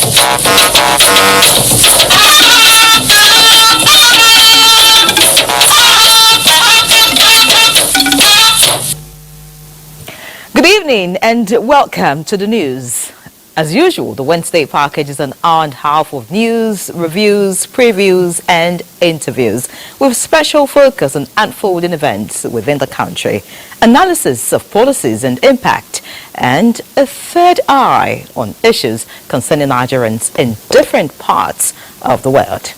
Good evening and welcome to the news. As usual, the Wednesday package is an hour and a half of news, reviews, previews and interviews with special focus on unfolding events within the country, analysis of policies and impact, and a third eye on issues concerning Nigerians in different parts of the world.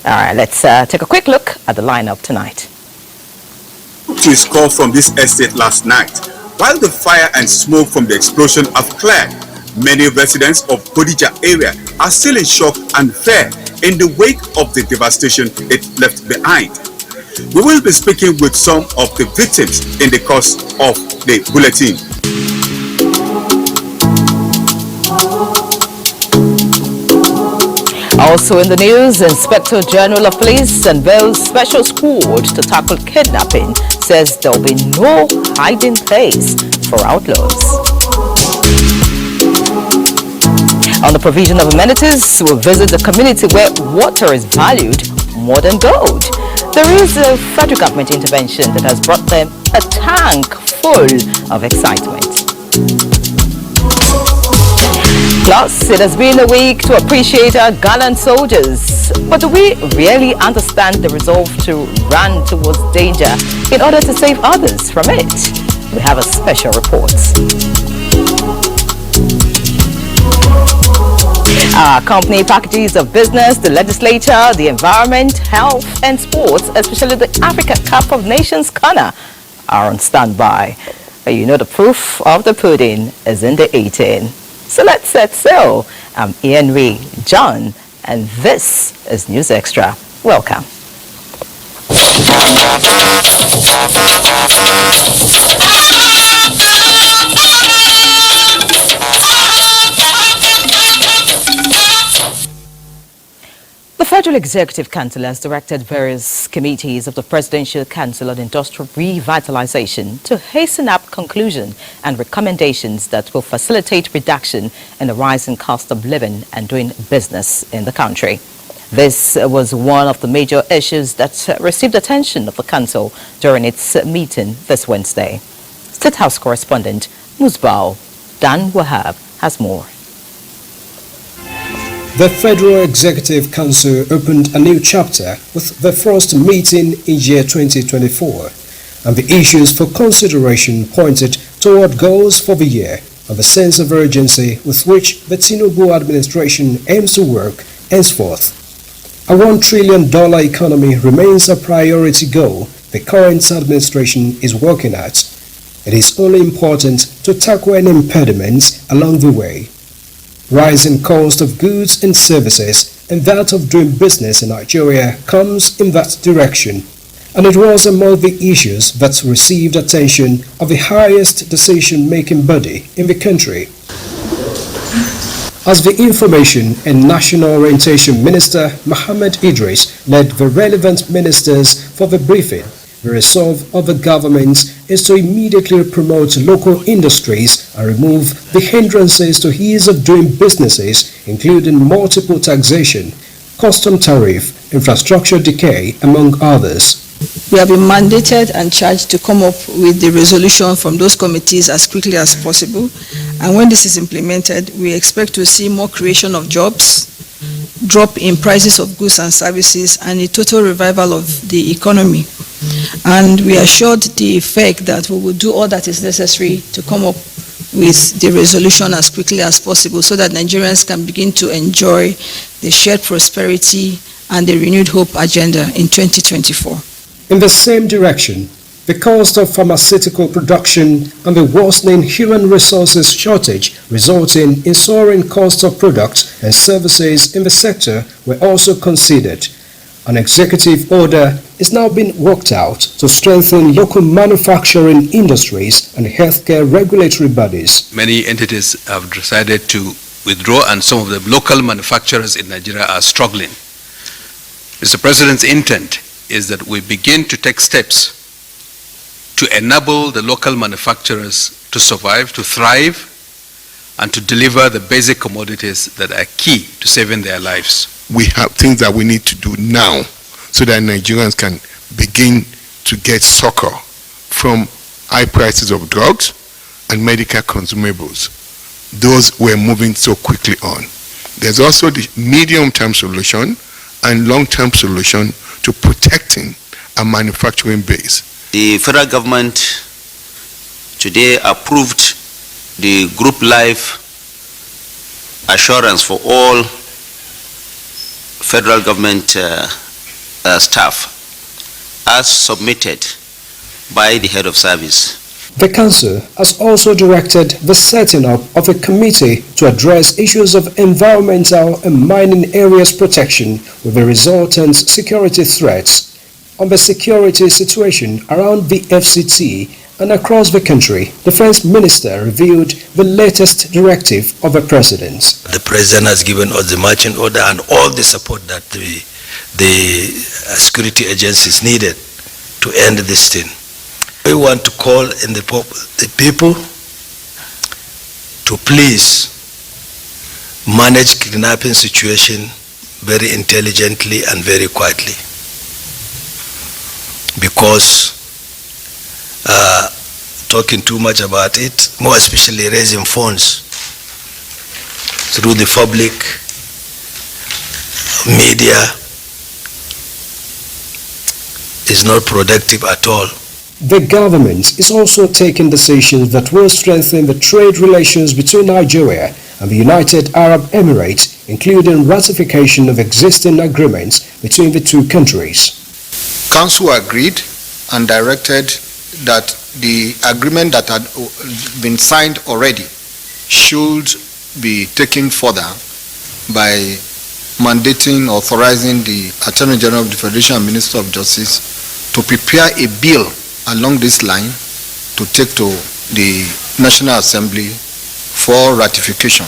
All right, let's take a quick look at the lineup tonight. To his call from this estate last night, while the fire and smoke from the explosion have cleared, many residents of Abuja area are still in shock and fear in the wake of the devastation it left behind. We will be speaking with some of the victims in the course of the bulletin. Also in the news, Inspector General of Police unveils special squad to tackle kidnapping, says there will be no hiding place for outlaws. On the provision of amenities, we'll visit the community where water is valued more than gold. There is a federal government intervention that has brought them a tank full of excitement. Plus, it has been a week to appreciate our gallant soldiers. But do we really understand the resolve to run towards danger in order to save others from it? We have a special report. Our company packages of business, the legislature, the environment, health and sports, especially the Africa Cup of Nations corner, are on standby. You know the proof of the pudding is in the eating. So let's set sail. I'm Ian Ray John, and this is News Extra. Welcome. The Federal Executive Council has directed various committees of the Presidential Council on Industrial Revitalization to hasten up conclusion and recommendations that will facilitate reduction in the rising cost of living and doing business in the country. This was one of the major issues that received attention of the Council during its meeting this Wednesday. State House correspondent Musbao Dan Wahab has more. The Federal Executive Council opened a new chapter with the first meeting in year 2024, and the issues for consideration pointed toward goals for the year and the sense of urgency with which the Tinubu administration aims to work henceforth. A $1 trillion economy remains a priority goal the current administration is working at. It is only important to tackle any impediments along the way. Rising cost of goods and services and that of doing business in Nigeria comes in that direction, and it was among the issues that received attention of the highest decision-making body in the country. As the Information and National Orientation Minister, Mohammed Idris, led the relevant ministers for the briefing, the resolve of the government is to immediately promote local industries and remove the hindrances to ease of doing businesses, including multiple taxation, custom tariff, infrastructure decay, among others. We have been mandated and charged to come up with the resolution from those committees as quickly as possible. And when this is implemented, we expect to see more creation of jobs, drop in prices of goods and services, and a total revival of the economy. And we assured the effect that we will do all that is necessary to come up with the resolution as quickly as possible so that Nigerians can begin to enjoy the shared prosperity and the renewed hope agenda in 2024. In the same direction, the cost of pharmaceutical production and the worsening human resources shortage resulting in soaring costs of products and services in the sector were also considered. An executive order is now being worked out to strengthen local manufacturing industries and healthcare regulatory bodies. Many entities have decided to withdraw, and some of the local manufacturers in Nigeria are struggling. Mr. President's intent is that we begin to take steps to enable the local manufacturers to survive, to thrive, and to deliver the basic commodities that are key to saving their lives. We have things that we need to do now so that Nigerians can begin to get succor from high prices of drugs and medical consumables. Those we're moving so quickly on. There's also the medium-term solution and long-term solution to protecting a manufacturing base. The federal government today approved the group life assurance for all federal government staff as submitted by the head of service. The Council has also directed the setting up of a committee to address issues of environmental and mining areas protection with the resultant security threats on the security situation around the FCT and across the country. Defense Minister revealed the latest directive of the President. The President has given us the marching order and all the support that the security agencies needed to end this thing. We want to call in the people to please manage kidnapping situation very intelligently and very quietly, because talking too much about it, more especially raising funds through the public media, is not productive at all. The government is also taking decisions that will strengthen the trade relations between Nigeria and the United Arab Emirates, including ratification of existing agreements between the two countries. Council agreed and directed that the agreement that had been signed already should be taken further by mandating, authorizing the Attorney General of the Federation and Minister of Justice to prepare a bill along this line to take to the National Assembly for ratification.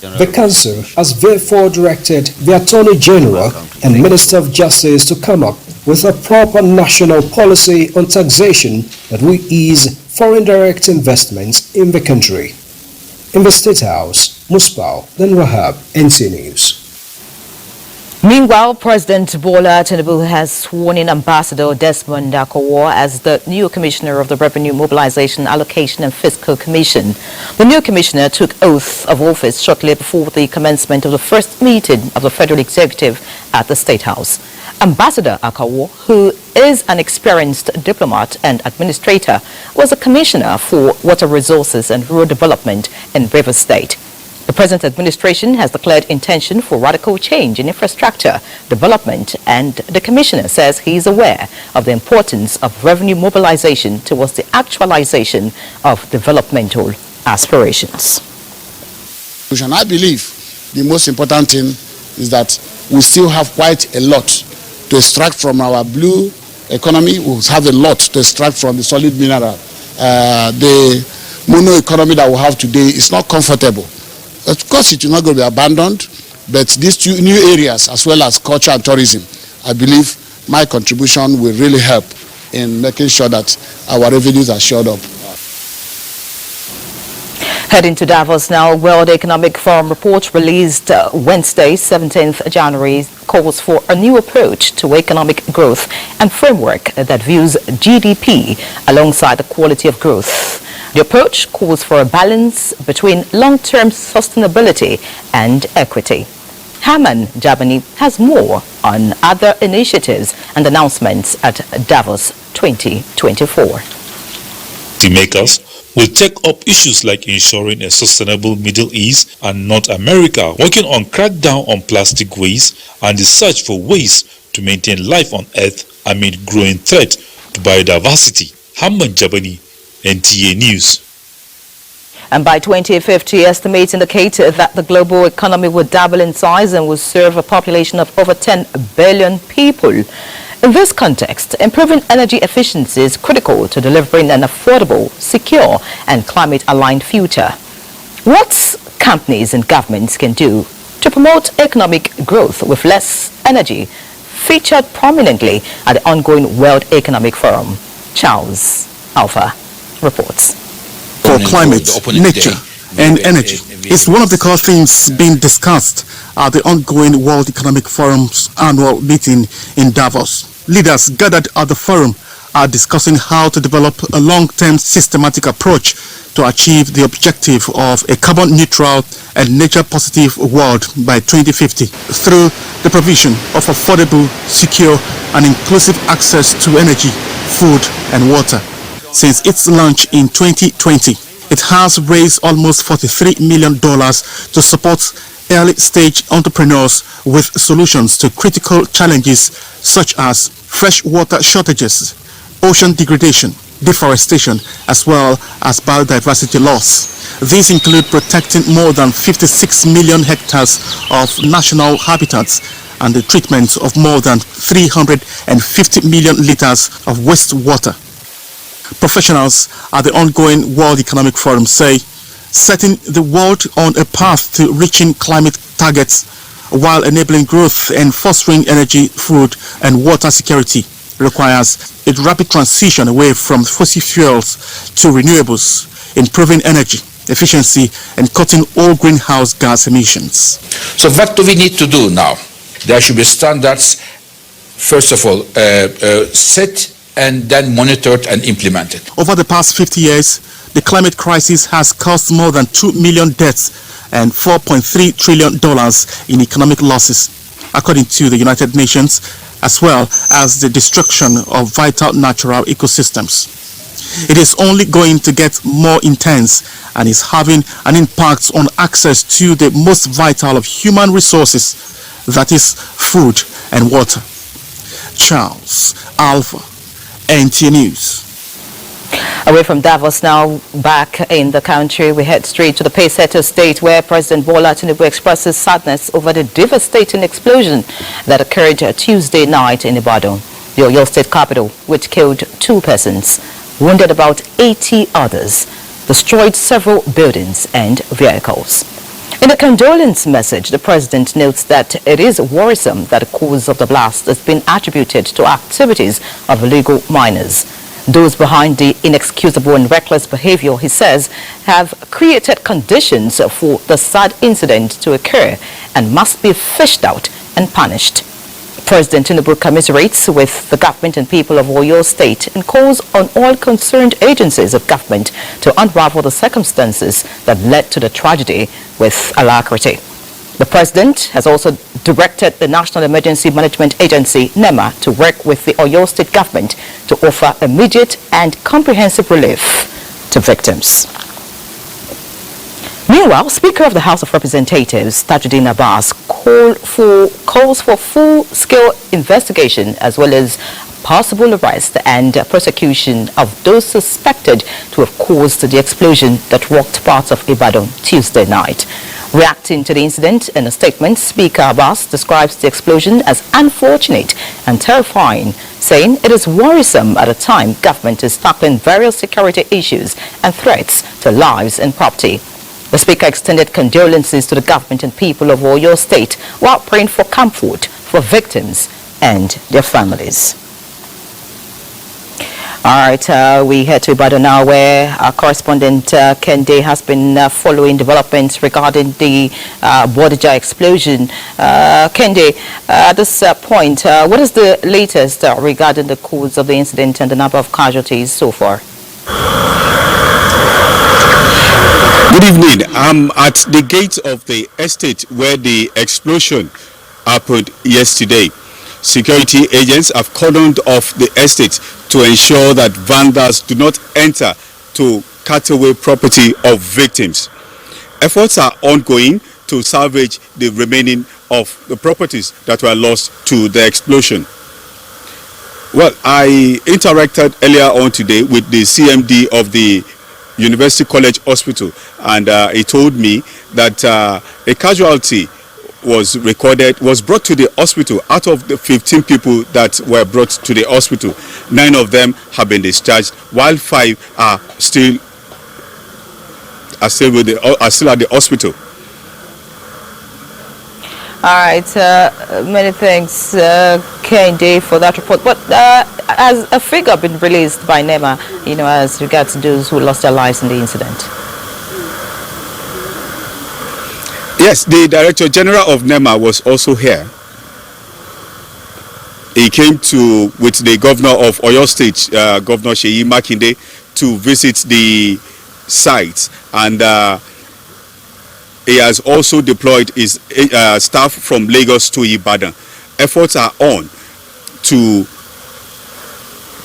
The Council has therefore directed the Attorney General and Minister of Justice to come up with a proper national policy on taxation that will ease foreign direct investments in the country. In the State House, Muspal, then Rahab, NTA News. Meanwhile, President Bola Tinubu has sworn in Ambassador Desmond Akowo as the new Commissioner of the Revenue Mobilization, Allocation and Fiscal Commission. The new Commissioner took oath of office shortly before the commencement of the first meeting of the Federal Executive at the State House. Ambassador Akowo, who is an experienced diplomat and administrator, was a Commissioner for Water Resources and Rural Development in Rivers State. The present administration has declared intention for radical change in infrastructure development, and the Commissioner says he is aware of the importance of revenue mobilization towards the actualization of developmental aspirations. I believe the most important thing is that we still have quite a lot to extract from our blue economy. We have a lot to extract from the solid mineral. The mono economy that we have today is not comfortable. Of course, it is not going to be abandoned, but these two new areas, as well as culture and tourism, I believe my contribution will really help in making sure that our revenues are shored up. Heading to Davos now, World Economic Forum report released Wednesday, 17th January, calls for a new approach to economic growth and framework that views GDP alongside the quality of growth. The approach calls for a balance between long-term sustainability and equity. Haman Jabani has more on other initiatives and announcements at Davos 2024. The makers will take up issues like ensuring a sustainable Middle East and North America, working on crackdown on plastic waste and the search for ways to maintain life on Earth amid growing threat to biodiversity. Haman Jabani, NTA News. And by 2050, estimates indicate that the global economy will double in size and will serve a population of over 10 billion people. In this context, improving energy efficiency is critical to delivering an affordable, secure and climate-aligned future. What companies and governments can do to promote economic growth with less energy featured prominently at the ongoing World Economic Forum. Charles Alpha reports. For climate, nature, and energy, It's one of the core themes being discussed at the ongoing World Economic Forum's annual meeting in Davos. Leaders gathered at the forum are discussing how to develop a long-term systematic approach to achieve the objective of a carbon-neutral and nature-positive world by 2050 through the provision of affordable, secure and inclusive access to energy, food and water. Since its launch in 2020, it has raised almost $43 million to support early-stage entrepreneurs with solutions to critical challenges such as fresh water shortages, ocean degradation, deforestation, as well as biodiversity loss. These include protecting more than 56 million hectares of national habitats and the treatment of more than 350 million liters of wastewater. Professionals at the ongoing World Economic Forum say setting the world on a path to reaching climate targets while enabling growth and fostering energy, food and water security requires a rapid transition away from fossil fuels to renewables, improving energy efficiency and cutting all greenhouse gas emissions. So what do we need to do now? There should be standards, first of all, set and then monitored and implemented. Over the past 50 years, the climate crisis has caused more than 2 million deaths and $4.3 trillion in economic losses, according to the United Nations, as well as the destruction of vital natural ecosystems. It is only going to get more intense and is having an impact on access to the most vital of human resources, that is food and water. Charles Alpha, NTA News. Away from Davos now, back in the country, we head straight to the Paysetter state where President Bola Tinubu expresses sadness over the devastating explosion that occurred Tuesday night in Ibadan, the Oyo state capital, which killed 2 persons, wounded about 80 others, destroyed several buildings and vehicles. In a condolence message, the president notes that it is worrisome that the cause of the blast has been attributed to activities of illegal miners. Those behind the inexcusable and reckless behavior, he says, have created conditions for the sad incident to occur and must be fished out and punished. President Tinubu commiserates with the government and people of Oyo State and calls on all concerned agencies of government to unravel the circumstances that led to the tragedy with alacrity. The president has also directed the National Emergency Management Agency, NEMA, to work with the Oyo State government to offer immediate and comprehensive relief to victims. Meanwhile, Speaker of the House of Representatives, Tajuddin Abbas, calls for full-scale investigation as well as possible arrest and prosecution of those suspected to have caused the explosion that rocked parts of Ibadan Tuesday night. Reacting to the incident in a statement, Speaker Abbas describes the explosion as unfortunate and terrifying, saying it is worrisome at a time government is tackling various security issues and threats to lives and property. The Speaker extended condolences to the government and people of Oyo State while praying for comfort for victims and their families. All right, we head to Ibadan now where our correspondent Kende has been following developments regarding the Bodija explosion. Kende, at this point, what is the latest regarding the cause of the incident and the number of casualties so far? Good evening. I'm at the gate of the estate where the explosion happened yesterday. Security agents have cordoned off the estate to ensure that vandals do not enter to cut away property of victims. Efforts are ongoing to salvage the remaining of the properties that were lost to the explosion. Well, I interacted earlier on today with the CMD of the University College Hospital, and he told me that a casualty was brought to the hospital. Out of the 15 people that were brought to the hospital, 9 of them have been discharged, while 5 are still at the hospital. All right, many thanks, Kende, for that report. But has a figure been released by NEMA, as regards those who lost their lives in the incident? Yes, the Director General of NEMA was also here. He came with the Governor of Oyo State, Governor Seyi Makinde, to visit the site, and he has also deployed his staff from Lagos to Ibadan. Efforts are on to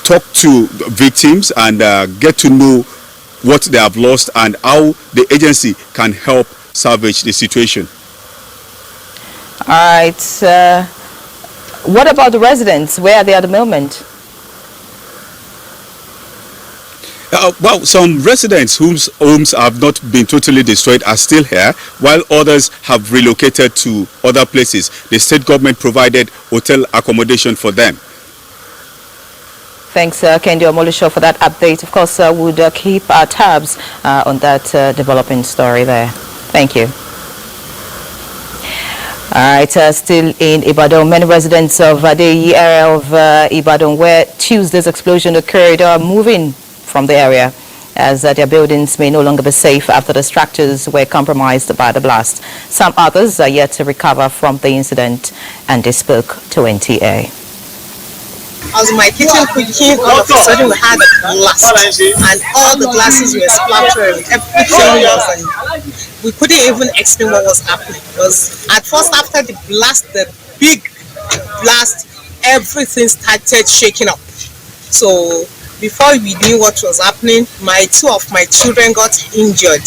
talk to victims and get to know what they have lost and how the agency can help salvage the situation. All right. What about the residents? Where are they at the moment? Well, some residents whose homes have not been totally destroyed are still here, while others have relocated to other places. The state government provided hotel accommodation for them. Thanks, Kendi Omolusho, for that update. Of course, we'll keep our tabs on that developing story there. Thank you. All right, still in Ibadan, many residents of the area of Ibadan where Tuesday's explosion occurred are moving from the area as their buildings may no longer be safe after the structures were compromised by the blast. Some others are yet to recover from the incident, and they spoke to NTA. I was in my kitchen cooking, all of a sudden we had a blast and all the glasses were splattering, everything was, we couldn't even explain what was happening. Because at first after the blast, the big blast, everything started shaking up. So before we knew what was happening, two of my children got injured.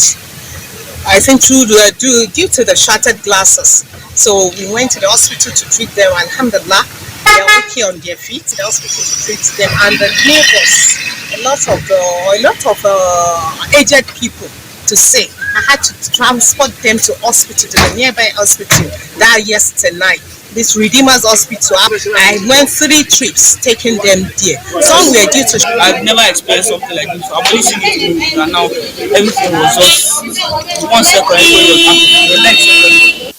I think due to the shattered glasses. So we went to the hospital to treat them, and alhamdulillah, they are okay on their feet. The hospital to treat them, and the neighbors, a lot of aged people to say. I had to transport them to hospital, to the nearby hospital. That yesterday night, this Redeemer's Hospital, I went 3 trips taking them there. Some were due to. I've never experienced something like this. I've only seen it in movies, and now everything was just 1 second. Everything was happening. The next second.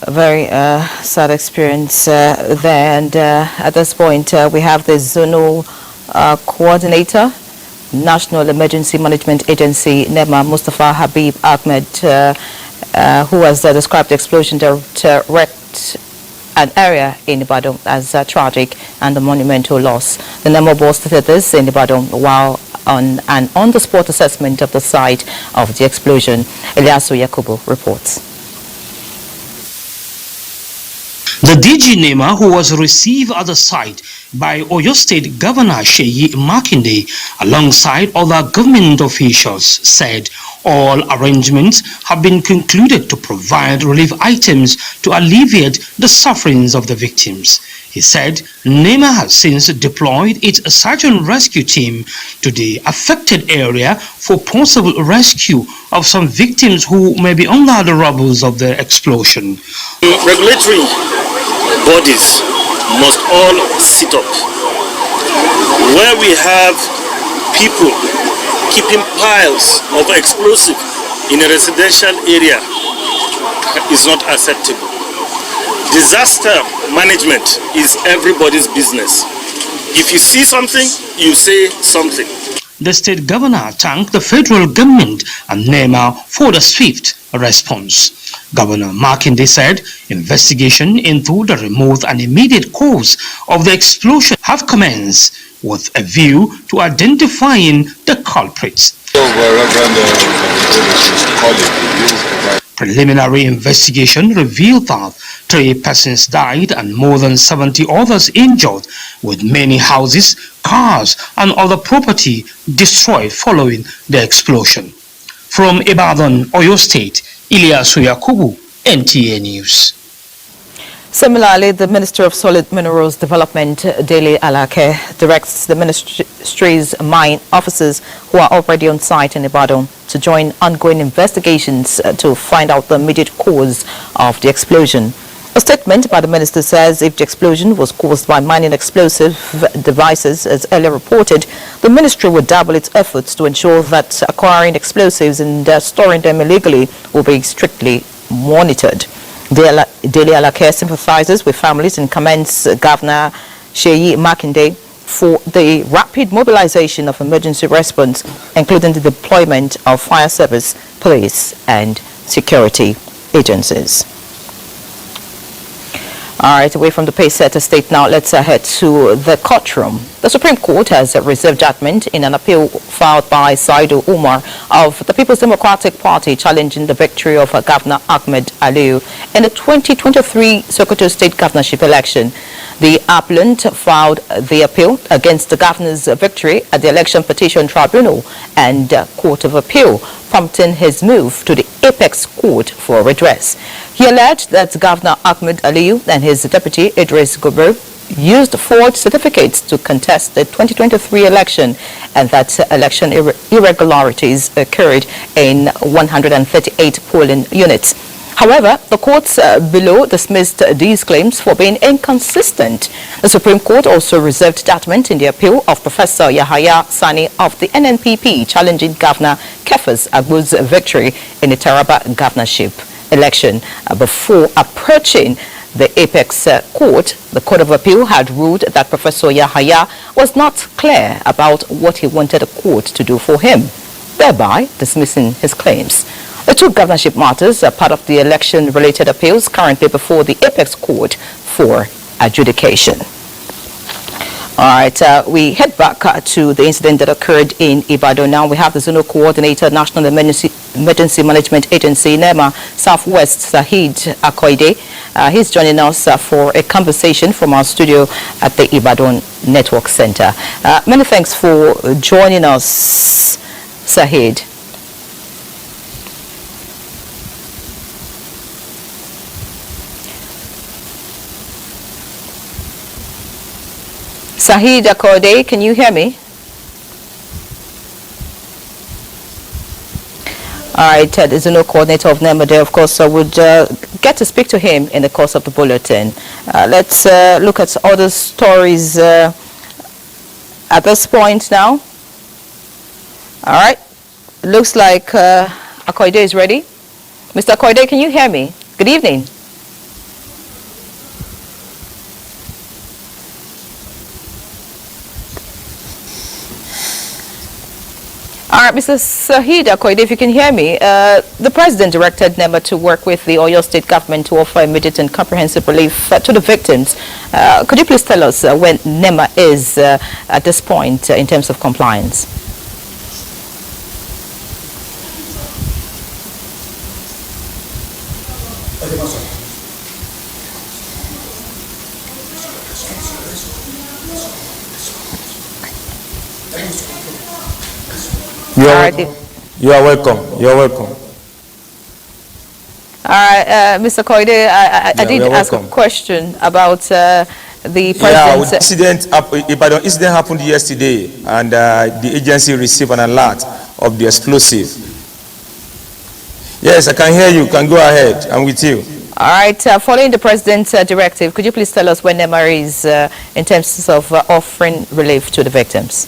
A very sad experience there, and at this point we have the zonal coordinator, National Emergency Management Agency, NEMA, Mustafa Habib Ahmed, who has described the explosion that wrecked an area in Ibadan as tragic and a monumental loss. The NEMA board stated this in Ibadan while on an on-the-spot assessment of the site of the explosion. Eliasu Yakubu reports. The DG NEMA, who was received at the site by Oyo State Governor Seyi Makinde alongside other government officials, said all arrangements have been concluded to provide relief items to alleviate the sufferings of the victims. He said NEMA has since deployed its search and rescue team to the affected area for possible rescue of some victims who may be under the rubble of the explosion. Regulatory bodies must all sit up. Where we have people keeping piles of explosive in a residential area is not acceptable. Disaster management is everybody's business. If you see something, you say something. The state governor thanked the federal government and NEMA for the swift response. Governor Makinde said investigation into the remote and immediate cause of the explosion have commenced with a view to identifying the culprits. Preliminary investigation revealed that 3 persons died and more than 70 others injured, with many houses, cars and other property destroyed following the explosion. From Ibadan, Oyo State, Eliasu Yakubu, NTA News. Similarly, the Minister of Solid Minerals Development, Dele Alake, directs the ministry's mine officers who are already on site in Ibadan to join ongoing investigations to find out the immediate cause of the explosion. A statement by the minister says if the explosion was caused by mining explosive devices, as earlier reported, the ministry would double its efforts to ensure that acquiring explosives and storing them illegally will be strictly monitored. Dele Alake sympathizes with families and commends Governor Seyi Makinde for the rapid mobilization of emergency response, including the deployment of fire service, police, and security agencies. All right, away from the pace-setter state now, let's head to the courtroom. The Supreme Court has reserved judgment in an appeal filed by Saidu Umar of the People's Democratic Party challenging the victory of Governor Ahmed Aliyu in the 2023 Sokoto State governorship election. The appellant filed the appeal against the governor's victory at the Election Petition Tribunal and Court of Appeal, prompting his move to the Apex Court for redress. He alleged that Governor Ahmed Aliyu and his deputy Idris Gobir used forged certificates to contest the 2023 election and that election irregularities occurred in 138 polling units. However, the courts below dismissed these claims for being inconsistent. The Supreme Court also reserved judgment in the appeal of Professor Yahaya Sani of the NNPP challenging Governor Kefas Agbu's victory in the Taraba governorship election. Before approaching the Apex Court, the Court of Appeal had ruled that Professor Yahaya was not clear about what he wanted the court to do for him, thereby dismissing his claims. The two governorship matters are part of the election-related appeals currently before the Apex Court for adjudication. All right, we head back to the incident that occurred in Ibadan. Now we have the Zonal Coordinator, National Emergency Management Agency, NEMA, Southwest, Saheed Akoide. He's joining us for a conversation from our studio at the Ibadan Network Center. Many thanks for joining us, Saheed. Saheed Akoide, can you hear me? All right, the Zonal Coordinator of NEMA there, of course, would get to speak to him in the course of the bulletin. Let's look at other stories at this point now. All right, looks like Akoide is ready. Mr. Akoide, can you hear me? Good evening. All right, Mr. Saheed Akoide, if you can hear me, the President directed NEMA to work with the Oyo State government to offer immediate and comprehensive relief to the victims. Could you please tell us when NEMA is at this point in terms of compliance? You are welcome. You are welcome. All right, Mr. Koide, I did ask a question about the president's... Ibadan incident happened yesterday, and the agency received an alert of the explosive. Yes, I can hear you. Can go ahead. I'm with you. All right, following the president's directive, could you please tell us when NEMA is in terms of offering relief to the victims?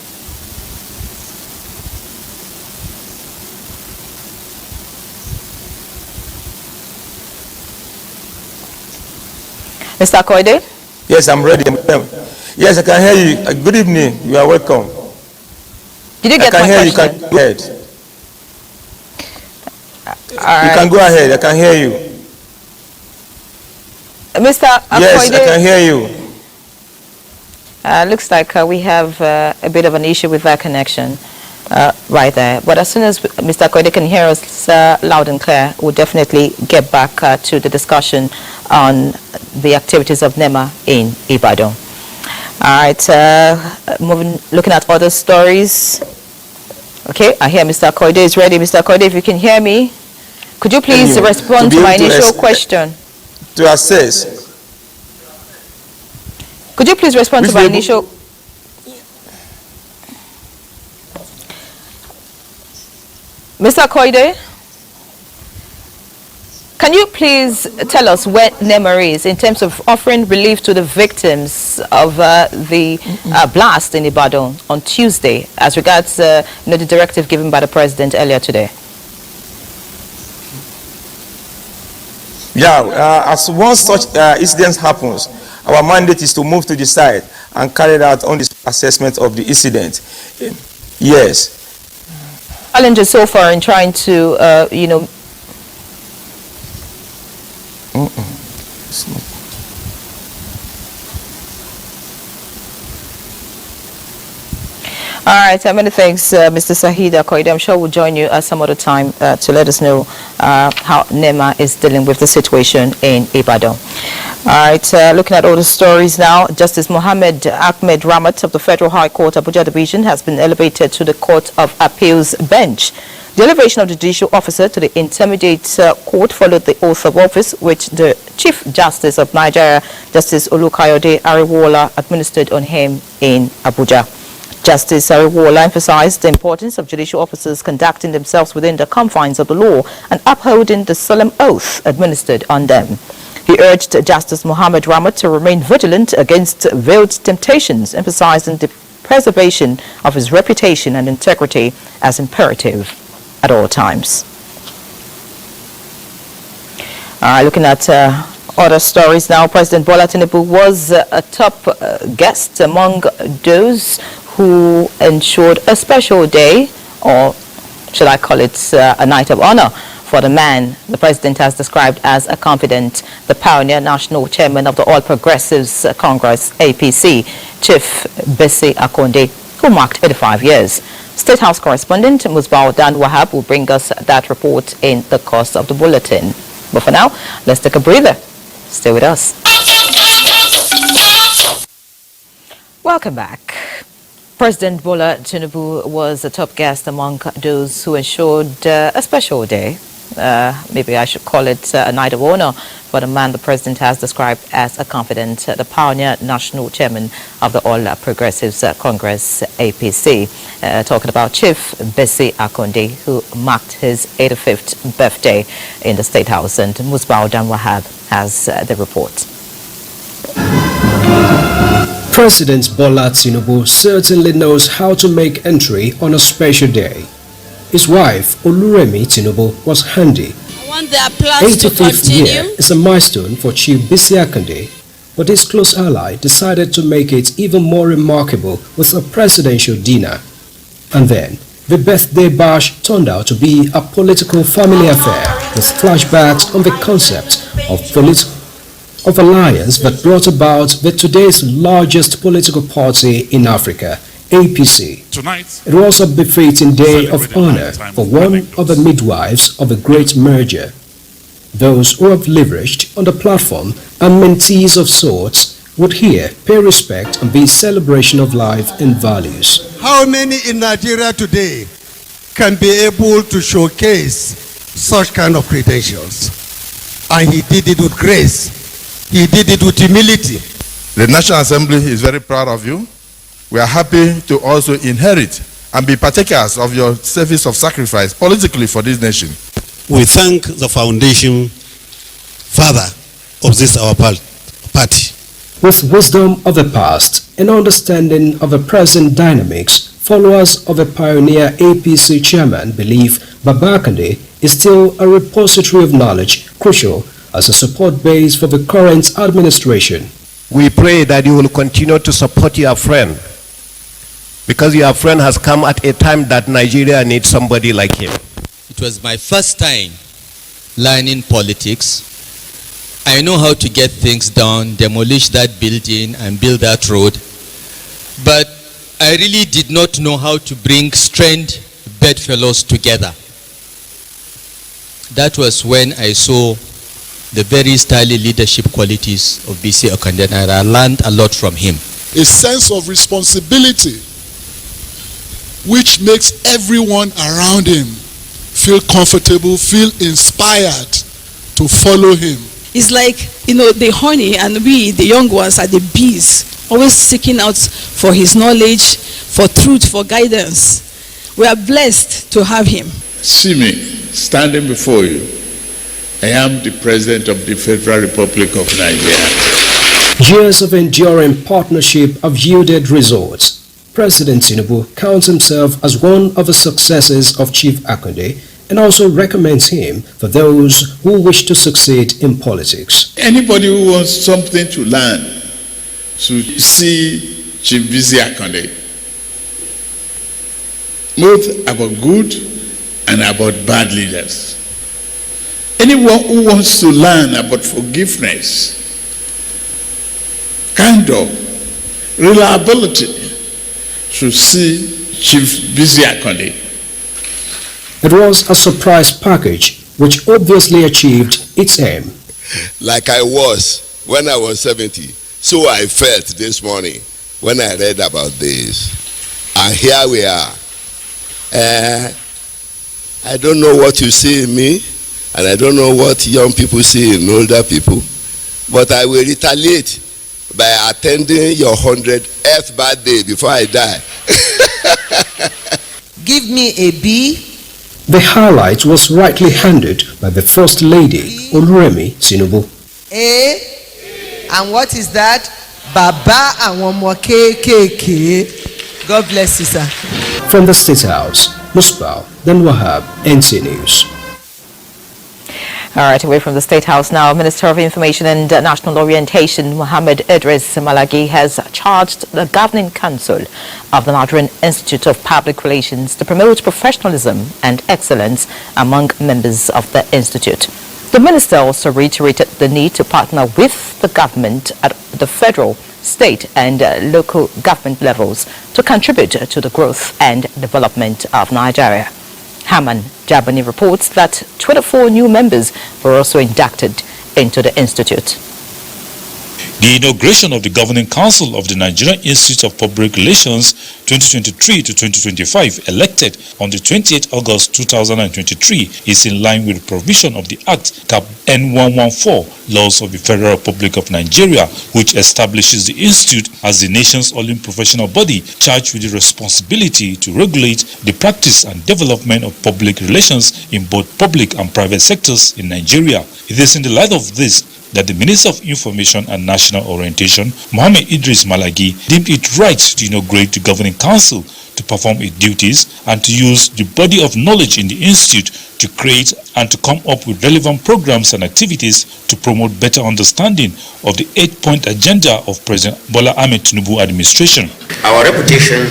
Mr. Akoide? Yes, I'm ready. Yes, I can hear you. Good evening. You are welcome. Did you get my question? You can go ahead. You can go ahead. I can hear you. Mr. Akoide? Yes, I can hear you. Looks like we have a bit of an issue with that connection right there. But as soon as Mr. Akoide can hear us loud and clear, we'll definitely get back to the discussion on the activities of NEMA in Ibadan. All right, looking at other stories. Okay, I hear Mr. Akoide is ready. Mr. Akoide, if you can hear me, could you please respond to my initial question? To assess. Could you please respond to my initial... Mr. Akoide, can you please tell us where NEMA is in terms of offering relief to the victims of the blast in Ibadan on Tuesday as regards the directive given by the President earlier today? Yeah, as once such incidents happens, our mandate is to move to the site and carried out on this assessment of the incident. Yes. Challenges so far in trying to, All right, many thanks, Mr. Sahid Akoide. I'm sure we'll join you at some other time to let us know how NEMA is dealing with the situation in Ibadan. All right, looking at all the stories now, Justice Mohammed Ahmed Ramat of the Federal High Court, Abuja Division, has been elevated to the Court of Appeals bench. The elevation of the judicial officer to the intermediate court followed the oath of office, which the Chief Justice of Nigeria, Justice Olukayode Ariwola, administered on him in Abuja. Justice Ariwola emphasized the importance of judicial officers conducting themselves within the confines of the law and upholding the solemn oath administered on them. He urged Justice Mohammed Ramat to remain vigilant against veiled temptations, emphasizing the preservation of his reputation and integrity as imperative at all times. Looking at other stories now, President Bola Tinubu was a top guest among those who ensured a special day, or should I call it a night of honor, for the man the president has described as a confidant, the pioneer national chairman of the All Progressives Congress, APC, Chief Bisi Akonde, who marked 85 years. State House correspondent Musbao Dan Wahab will bring us that report in the course of the bulletin. But for now, let's take a breather. Stay with us. Welcome back. President Bola Tinubu was a top guest among those who ensured a special day. Maybe I should call it a night of honor for the man the president has described as a confidant, the pioneer national chairman of the All Progressives Congress, APC. Talking about Chief Bisi Akonde, who marked his 85th birthday in the State House. And Musbao Dan Wahab has the report. President Bola Tinubu certainly knows how to make entry on a special day. His wife, Oluremi Tinubu, was handy. I want the applause to 85th continue. year is a milestone for Chief Bisi Akonde, but his close ally decided to make it even more remarkable with a presidential dinner. And then, the birthday bash turned out to be a political family affair with flashbacks on the concept of alliance that brought about the today's largest political party in Africa, APC. Tonight, It was a befitting day of honor for one of the midwives of a great merger. Those who have leveraged on the platform and mentees of sorts would here pay respect and be a celebration of life and values. How many in Nigeria today can be able to showcase such kind of credentials? And he did it with grace. He did it with humility. The National Assembly is very proud of you. We are happy to also inherit and be partakers of your service of sacrifice politically for this nation. We thank the foundation father of this our party. With wisdom of the past and understanding of the present dynamics, followers of the pioneer APC chairman believe Baba Akande is still a repository of knowledge, crucial as a support base for the current administration. We pray that you will continue to support your friend, because your friend has come at a time that Nigeria needs somebody like him. It was my first time learning politics. I know how to get things done, demolish that building and build that road, but I really did not know how to bring strange bedfellows together. That was when I saw the very stylish leadership qualities of Bisi Akonde, and I learned a lot from him. A sense of responsibility which makes everyone around him feel comfortable, feel inspired to follow him. It's like, the honey, and we, the young ones, are the bees, always seeking out for his knowledge, for truth, for guidance. We are blessed to have him. See me standing before you. I am the President of the Federal Republic of Nigeria. Years of enduring partnership have yielded results. President Tinubu counts himself as one of the successors of Chief Akonde and also recommends him for those who wish to succeed in politics. Anybody who wants something to learn should see Chief Bisi Akande, both about good and about bad leaders. Anyone who wants to learn about forgiveness, candor, reliability should see Chief Bisi Akande. It was a surprise package which obviously achieved its aim. Like I was when I was 70, so I felt this morning when I read about this. And here we are. I don't know what you see in me, and I don't know what young people see in older people, but I will retaliate by attending your 100th birthday before I die. Give me a B. The highlight was rightly handed by the First Lady, Oluremi Tinubu. And what is that? Baba and one more KKK. God bless you, sir. From the State House, Musbah, then Wahab, NTA News. All right, away from the State House now, Minister of Information and National Orientation, Mohammed Idris Malagi, has charged the Governing Council of the Nigerian Institute of Public Relations to promote professionalism and excellence among members of the institute. The minister also reiterated the need to partner with the government at the federal, state and local government levels to contribute to the growth and development of Nigeria. Haman Jabani reports that 24 new members were also inducted into the institute. The inauguration of the Governing Council of the Nigerian Institute of Public Relations 2023 to 2025, elected on the 28th August 2023, is in line with the provision of the Act Cap N114, Laws of the Federal Republic of Nigeria, which establishes the institute as the nation's only professional body charged with the responsibility to regulate the practice and development of public relations in both public and private sectors in Nigeria. It is in the light of this that the Minister of Information and National Orientation, Mohammed Idris Malagi, deemed it right to inaugurate the Governing Council to perform its duties and to use the body of knowledge in the institute to create and to come up with relevant programs and activities to promote better understanding of the 8-point agenda of President Bola Ahmed Tinubu administration. Our reputation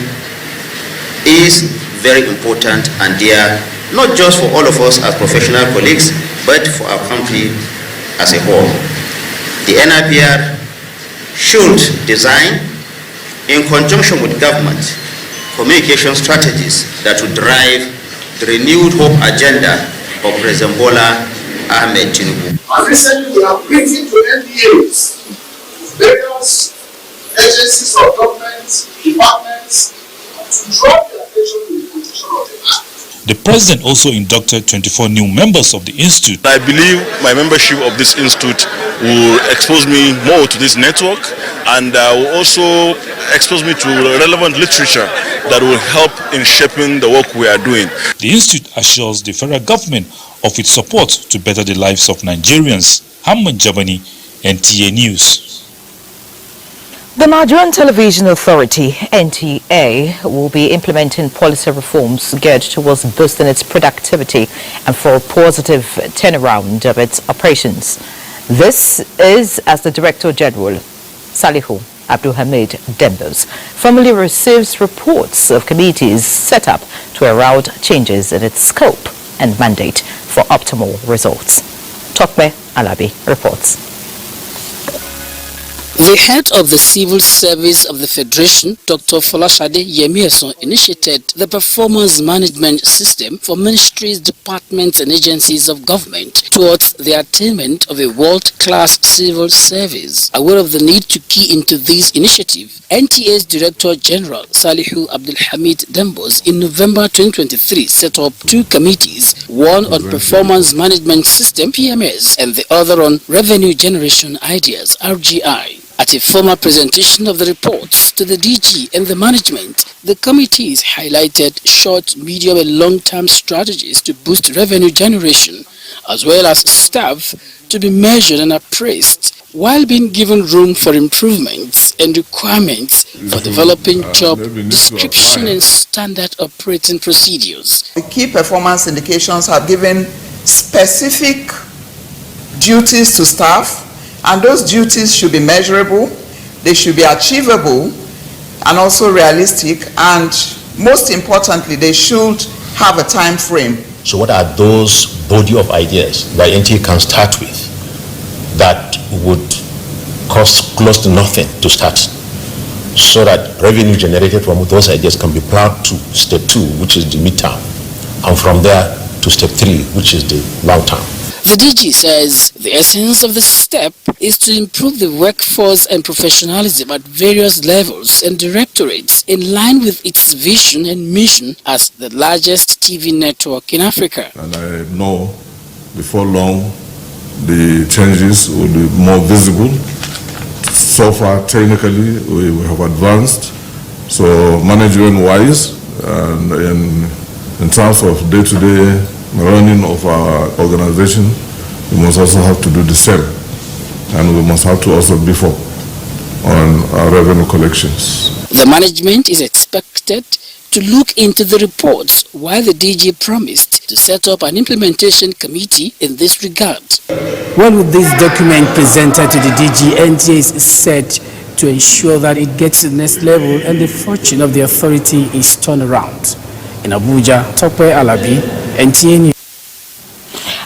is very important and dear, not just for all of us as professional colleagues, but for our country as a whole. The NIPR should design, in conjunction with government, communication strategies that will drive the renewed hope agenda of President Bola Ahmed Tinubu. And recently we have written to NTAs, various agencies of government, departments, to draw their attention to the protection of the act. The president also inducted 24 new members of the institute. I believe my membership of this institute will expose me more to this network and will also expose me to relevant literature that will help in shaping the work we are doing. The institute assures the federal government of its support to better the lives of Nigerians. Hamman Jabani, NTA News. The Nigerian Television Authority, NTA, will be implementing policy reforms geared towards boosting its productivity and for a positive turnaround of its operations. This is as the Director General, Salihu Abdulhamid Dembos, formally receives reports of committees set up to herald changes in its scope and mandate for optimal results. Tokme Alabi reports. The head of the Civil Service of the Federation, Dr. Folashade Yemieson, initiated the performance management system for ministries, departments and agencies of government towards the attainment of a world-class civil service. Aware of the need to key into this initiative, NTA's Director General Salihu Abdulhamid Dembos in November 2023 set up two committees, one on performance management system PMS and the other on revenue generation ideas RGI. At a formal presentation of the reports to the DG and the management, the committees highlighted short, medium and long-term strategies to boost revenue generation, as well as staff to be measured and appraised, while being given room for improvements and requirements for developing job description and standard operating procedures. The key performance indications have given specific duties to staff, and those duties should be measurable, they should be achievable, and also realistic, and most importantly, they should have a time frame. So what are those body of ideas that NTA can start with that would cost close to nothing to start, so that revenue generated from those ideas can be plowed to step 2, which is the midterm, and from there to step 3, which is the long term? The DG says the essence of the step is to improve the workforce and professionalism at various levels and directorates in line with its vision and mission as the largest TV network in Africa. And I know before long the changes will be more visible. So far, technically, we have advanced. So management-wise, and in terms of day-to-day running of our organization, we must also have to do the same. And we must have to also beef up on our revenue collections. The management is expected to look into the reports, while the DG promised to set up an implementation committee in this regard. When with this document presented to the DG, NTA is set to ensure that it gets to the next level and the fortune of the authority is turned around. In Abuja, Tokwe Alabi, NTA News.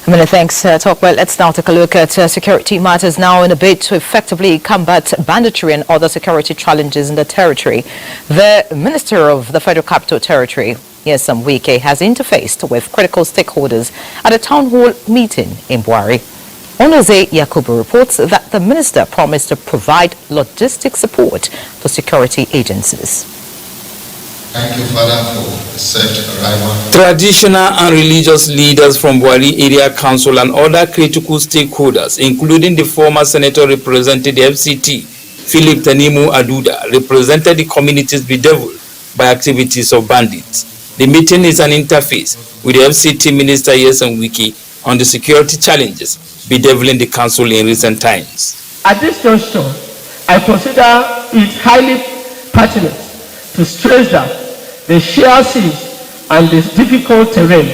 Many thanks, Tokwe. Let's now take a look at security matters now in a bid to effectively combat banditry and other security challenges in the territory. The Minister of the Federal Capital Territory, Nyesom Wike, has interfaced with critical stakeholders at a town hall meeting in Buari. Onoze Yakubu reports that the minister promised to provide logistic support for security agencies. Thank you, Father, for the safe arrival. Traditional and religious leaders from Buari Area Council and other critical stakeholders, including the former senator represented the FCT, Philip Tanimu Aduda, represented the communities bedeviled by activities of bandits. The meeting is an interface with the FCT Minister Nyesom Wike on the security challenges bedeviling the council in recent times. At this juncture, I consider it highly pertinent to stress that the sheer siege and the difficult terrain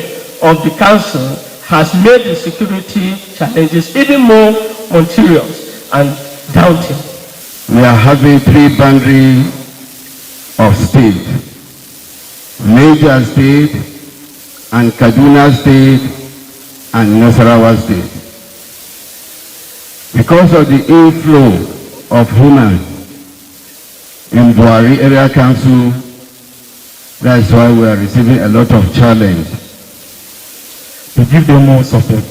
of the council has made the security challenges even more mountainous and daunting. We are having 3 boundaries of state: Niger State and Kaduna State and Nasarawa State. Because of the inflow of humans in Buari Area Council, that's why we are receiving a lot of challenge. To give them more support.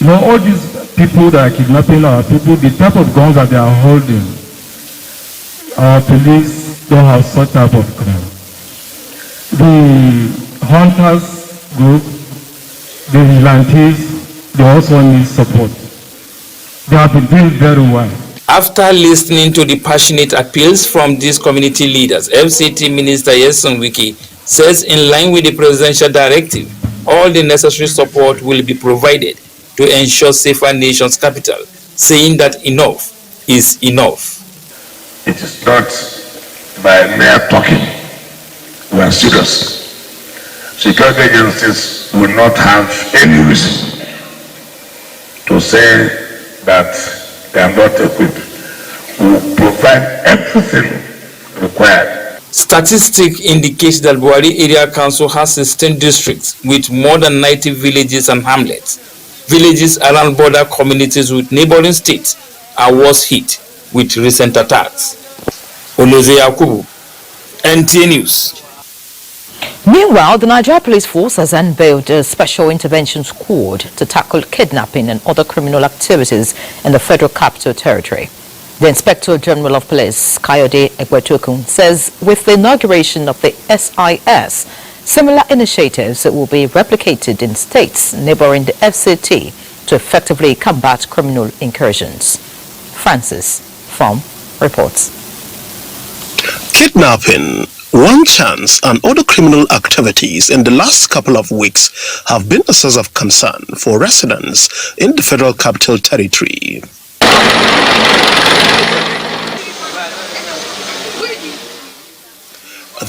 You know, all these people that are kidnapping our people, the type of guns that they are holding, our police don't have such type of guns. The hunters group, the vigilantes, they also need support. They have been doing very well. After listening to the passionate appeals from these community leaders, FCT Minister Nyesom Wike says in line with the presidential directive, all the necessary support will be provided to ensure safer nation's capital, saying that enough is enough. It is not by mere talking. We are serious. Security agencies will not have any reason to say that they are not equipped. We will provide everything required. Statistics indicate that Buari Area Council has 16 districts with more than 90 villages and hamlets. Villages around border communities with neighboring states are worse hit with recent attacks. Onoze Yakubu, NTA News. Meanwhile, the Nigeria Police Force has unveiled a special intervention squad to tackle kidnapping and other criminal activities in the Federal Capital Territory. The Inspector General of Police, Kayode Egbetokun, says with the inauguration of the SIS, similar initiatives will be replicated in states neighboring the FCT to effectively combat criminal incursions. Francis From reports. Kidnapping, one chance and other criminal activities in the last couple of weeks have been a source of concern for residents in the Federal Capital Territory.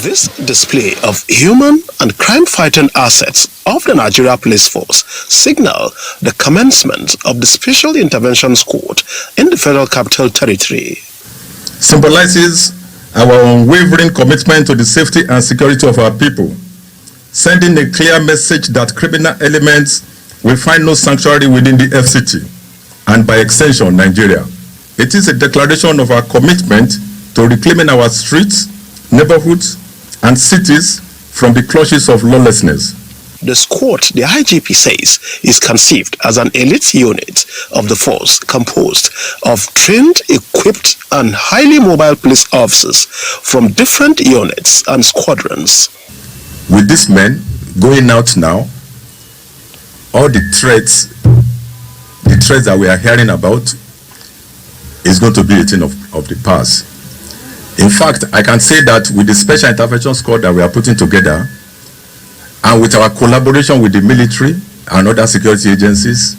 This display of human and crime-fighting assets of the Nigeria Police Force signal the commencement of the Special Intervention Squad in the Federal Capital Territory. Symbolizes our unwavering commitment to the safety and security of our people, sending a clear message that criminal elements will find no sanctuary within the FCT and by extension Nigeria. It is a declaration of our commitment to reclaiming our streets, neighborhoods, and cities from the clutches of lawlessness. The squad, the IGP says, is conceived as an elite unit of the force composed of trained, equipped, and highly mobile police officers from different units and squadrons. With these men going out now, all the threats that we are hearing about is going to be a thing of the past. In fact, I can say that with the special intervention squad that we are putting together, and with our collaboration with the military and other security agencies,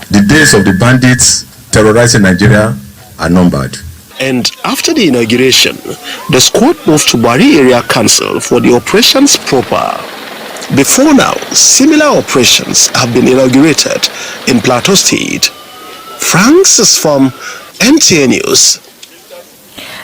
the days of the bandits terrorizing Nigeria are numbered. And after the inauguration, the squad moved to Bari Area Council for the operations proper. Before now, similar operations have been inaugurated in Plateau State. Francis from NTA News.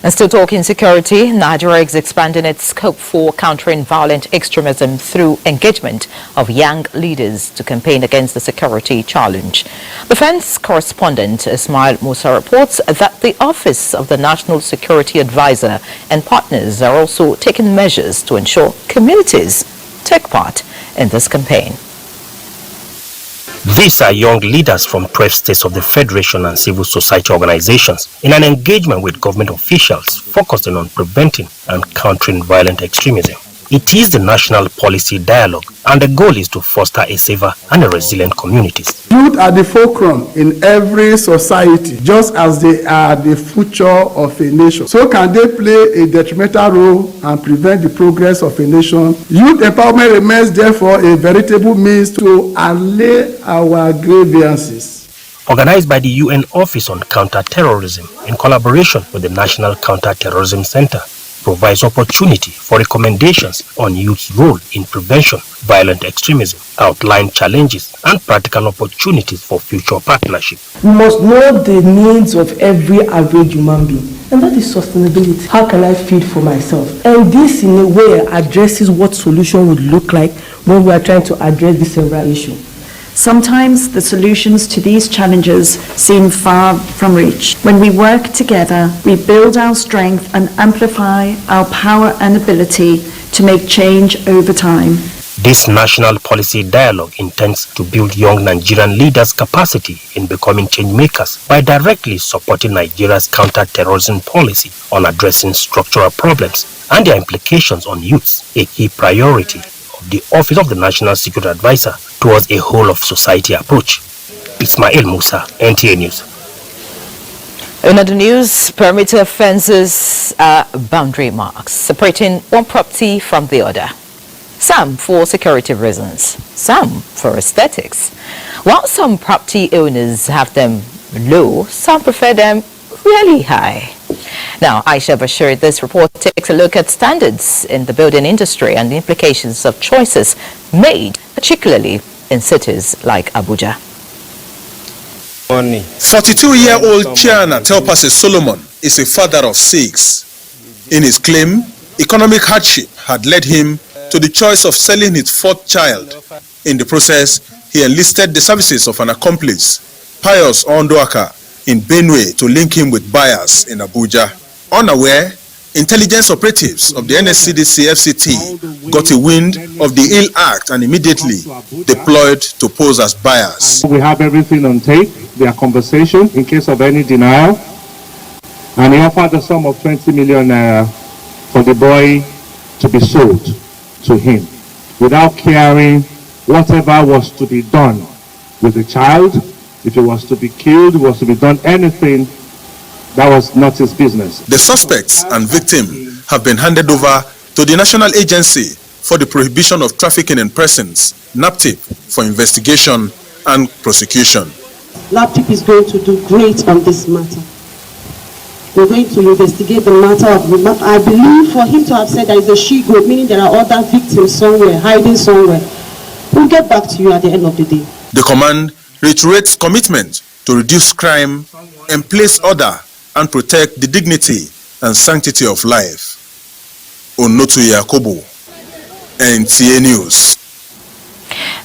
And still talking security, Nigeria is expanding its scope for countering violent extremism through engagement of young leaders to campaign against the security challenge. Defense correspondent Ismail Musa reports that the Office of the National Security Advisor and partners are also taking measures to ensure communities take part in this campaign. These are young leaders from 12 states of the Federation and civil society organizations in an engagement with government officials focusing on preventing and countering violent extremism. It is the national policy dialogue, and the goal is to foster a safer and a resilient communities. Youth are the fulcrum in every society, just as they are the future of a nation. So can they play a detrimental role and prevent the progress of a nation? Youth empowerment remains therefore a veritable means to allay our grievances. Organized by the UN Office on Counter-Terrorism in collaboration with the National Counter-Terrorism Center, provides opportunity for recommendations on youth's role in prevention, violent extremism, outline challenges and practical opportunities for future partnership. We must know the needs of every average human being, and that is sustainability. How can I feed for myself? And this in a way addresses what solution would look like when we are trying to address this several issue. Sometimes the solutions to these challenges seem far from reach. When we work together, we build our strength and amplify our power and ability to make change over time. This national policy dialogue intends to build young Nigerian leaders' capacity in becoming change makers by directly supporting Nigeria's counter-terrorism policy on addressing structural problems and their implications on youths, a key priority the Office of the National Security Advisor towards a whole-of-society approach. Ismail Musa, NTA News. In other news, perimeter fences are boundary marks separating one property from the other. Some for security reasons, some for aesthetics. While some property owners have them low, some prefer them really high. Now, Aisha Bashir, this report takes a look at standards in the building industry and the implications of choices made, particularly in cities like Abuja. 42-year-old Chiana Telpase Solomon is a father of 6. In his claim, economic hardship had led him to the choice of selling his 4th child. In the process, he enlisted the services of an accomplice, Pius Ondoaka, in Benue to link him with buyers in Abuja. Unaware, intelligence operatives of the NSCDC FCT got a wind of the ill act and immediately deployed to pose as buyers. We have everything on tape, their conversation in case of any denial, and he offered the sum of 20 million naira for the boy to be sold to him without caring whatever was to be done with the child. If it was to be killed, it was to be done anything, that was not his business. The suspects and victim have been handed over to the National Agency for the Prohibition of Trafficking in Persons, NAPTIP, for investigation and prosecution. NAPTIP is going to do great on this matter. We're going to investigate the matter of the matter. I believe for him to have said there is a she-goat, meaning there are other victims somewhere, hiding somewhere. We'll get back to you at the end of the day. The command reiterates commitment to reduce crime and place order and protect the dignity and sanctity of life. Onotu Yakobo, NTA News.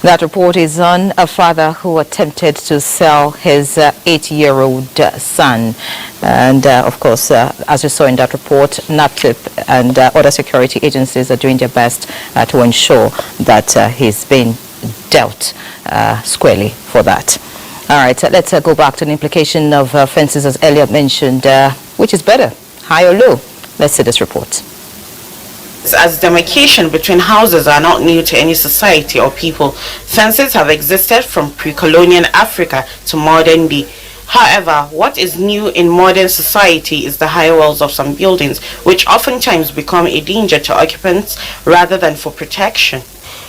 That report is on a father who attempted to sell his 8-year-old son. And of course, as you saw in that report, NAPTIP and other security agencies are doing their best to ensure that he's been dealt squarely for that. All right, let's go back to the implication of fences as Elliot mentioned. Which is better, high or low? Let's see this report. As demarcation between houses are not new to any society or people, fences have existed from pre-colonial Africa to modern day. However, what is new in modern society is the high walls of some buildings, which oftentimes become a danger to occupants rather than for protection.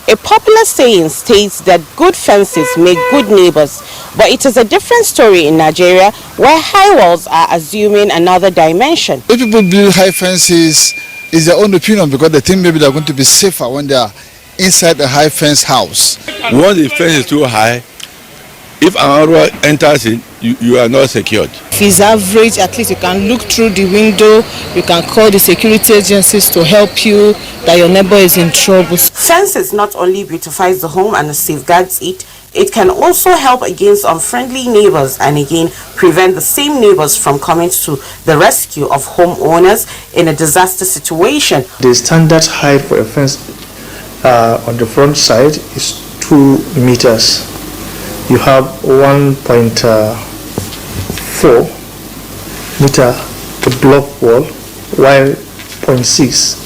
A popular saying states that good fences make good neighbors, but it is a different story in Nigeria, where high walls are assuming another dimension. If people build high fences, it's their own opinion, because they think maybe they're going to be safer when they are inside a high fence house. Once the fence is too high, if another enters in, you are not secured. If it's average, at least you can look through the window, you can call the security agencies to help you, that your neighbor is in trouble. Fences not only beautifies the home and safeguards it, it can also help against unfriendly neighbors and again prevent the same neighbors from coming to the rescue of homeowners in a disaster situation. The standard height for a fence on the front side is 2 meters. You have 1.4 meter to block wall, while 0.6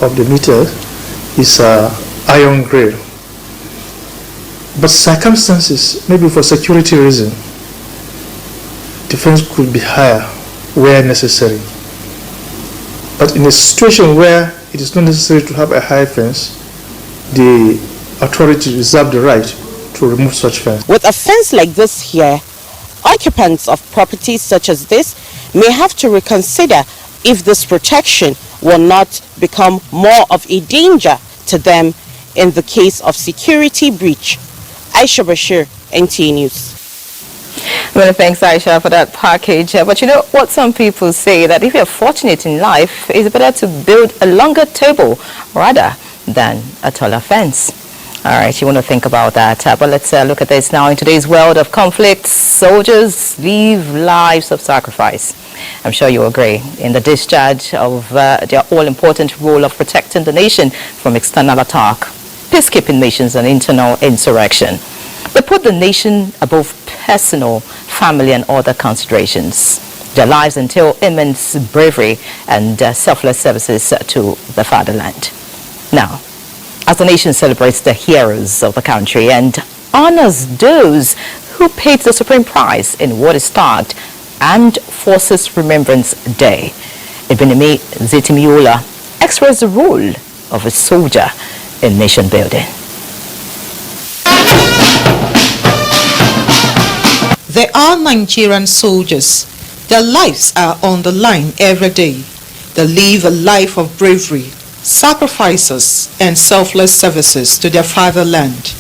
of the meter is iron grille. But circumstances, maybe for security reason, the fence could be higher where necessary. But in a situation where it is not necessary to have a high fence, the authority reserve the right to remove such fence. With a fence like this here, occupants of properties such as this may have to reconsider if this protection will not become more of a danger to them in the case of security breach. Aisha Bashir, NTA News. Well, thanks, Aisha, for that package. But you know what some people say, that if you're fortunate in life, it's better to build a longer table rather than a taller fence. All right, you want to think about that. But let's look at this now. In today's world of conflict, soldiers live lives of sacrifice. I'm sure you agree in the discharge of their all-important role of protecting the nation from external attack, peacekeeping missions, and internal insurrection. They put the nation above personal, family, and other considerations. Their lives entail immense bravery and selfless services to the fatherland. Now, as the nation celebrates the heroes of the country and honors those who paid the supreme price in what is tagged Armed Forces Remembrance Day, Ebenemi Zetimiola expressed the role of a soldier in nation building. They are Nigerian soldiers. Their lives are on the line every day. They live a life of bravery, sacrifices, and selfless services to their fatherland,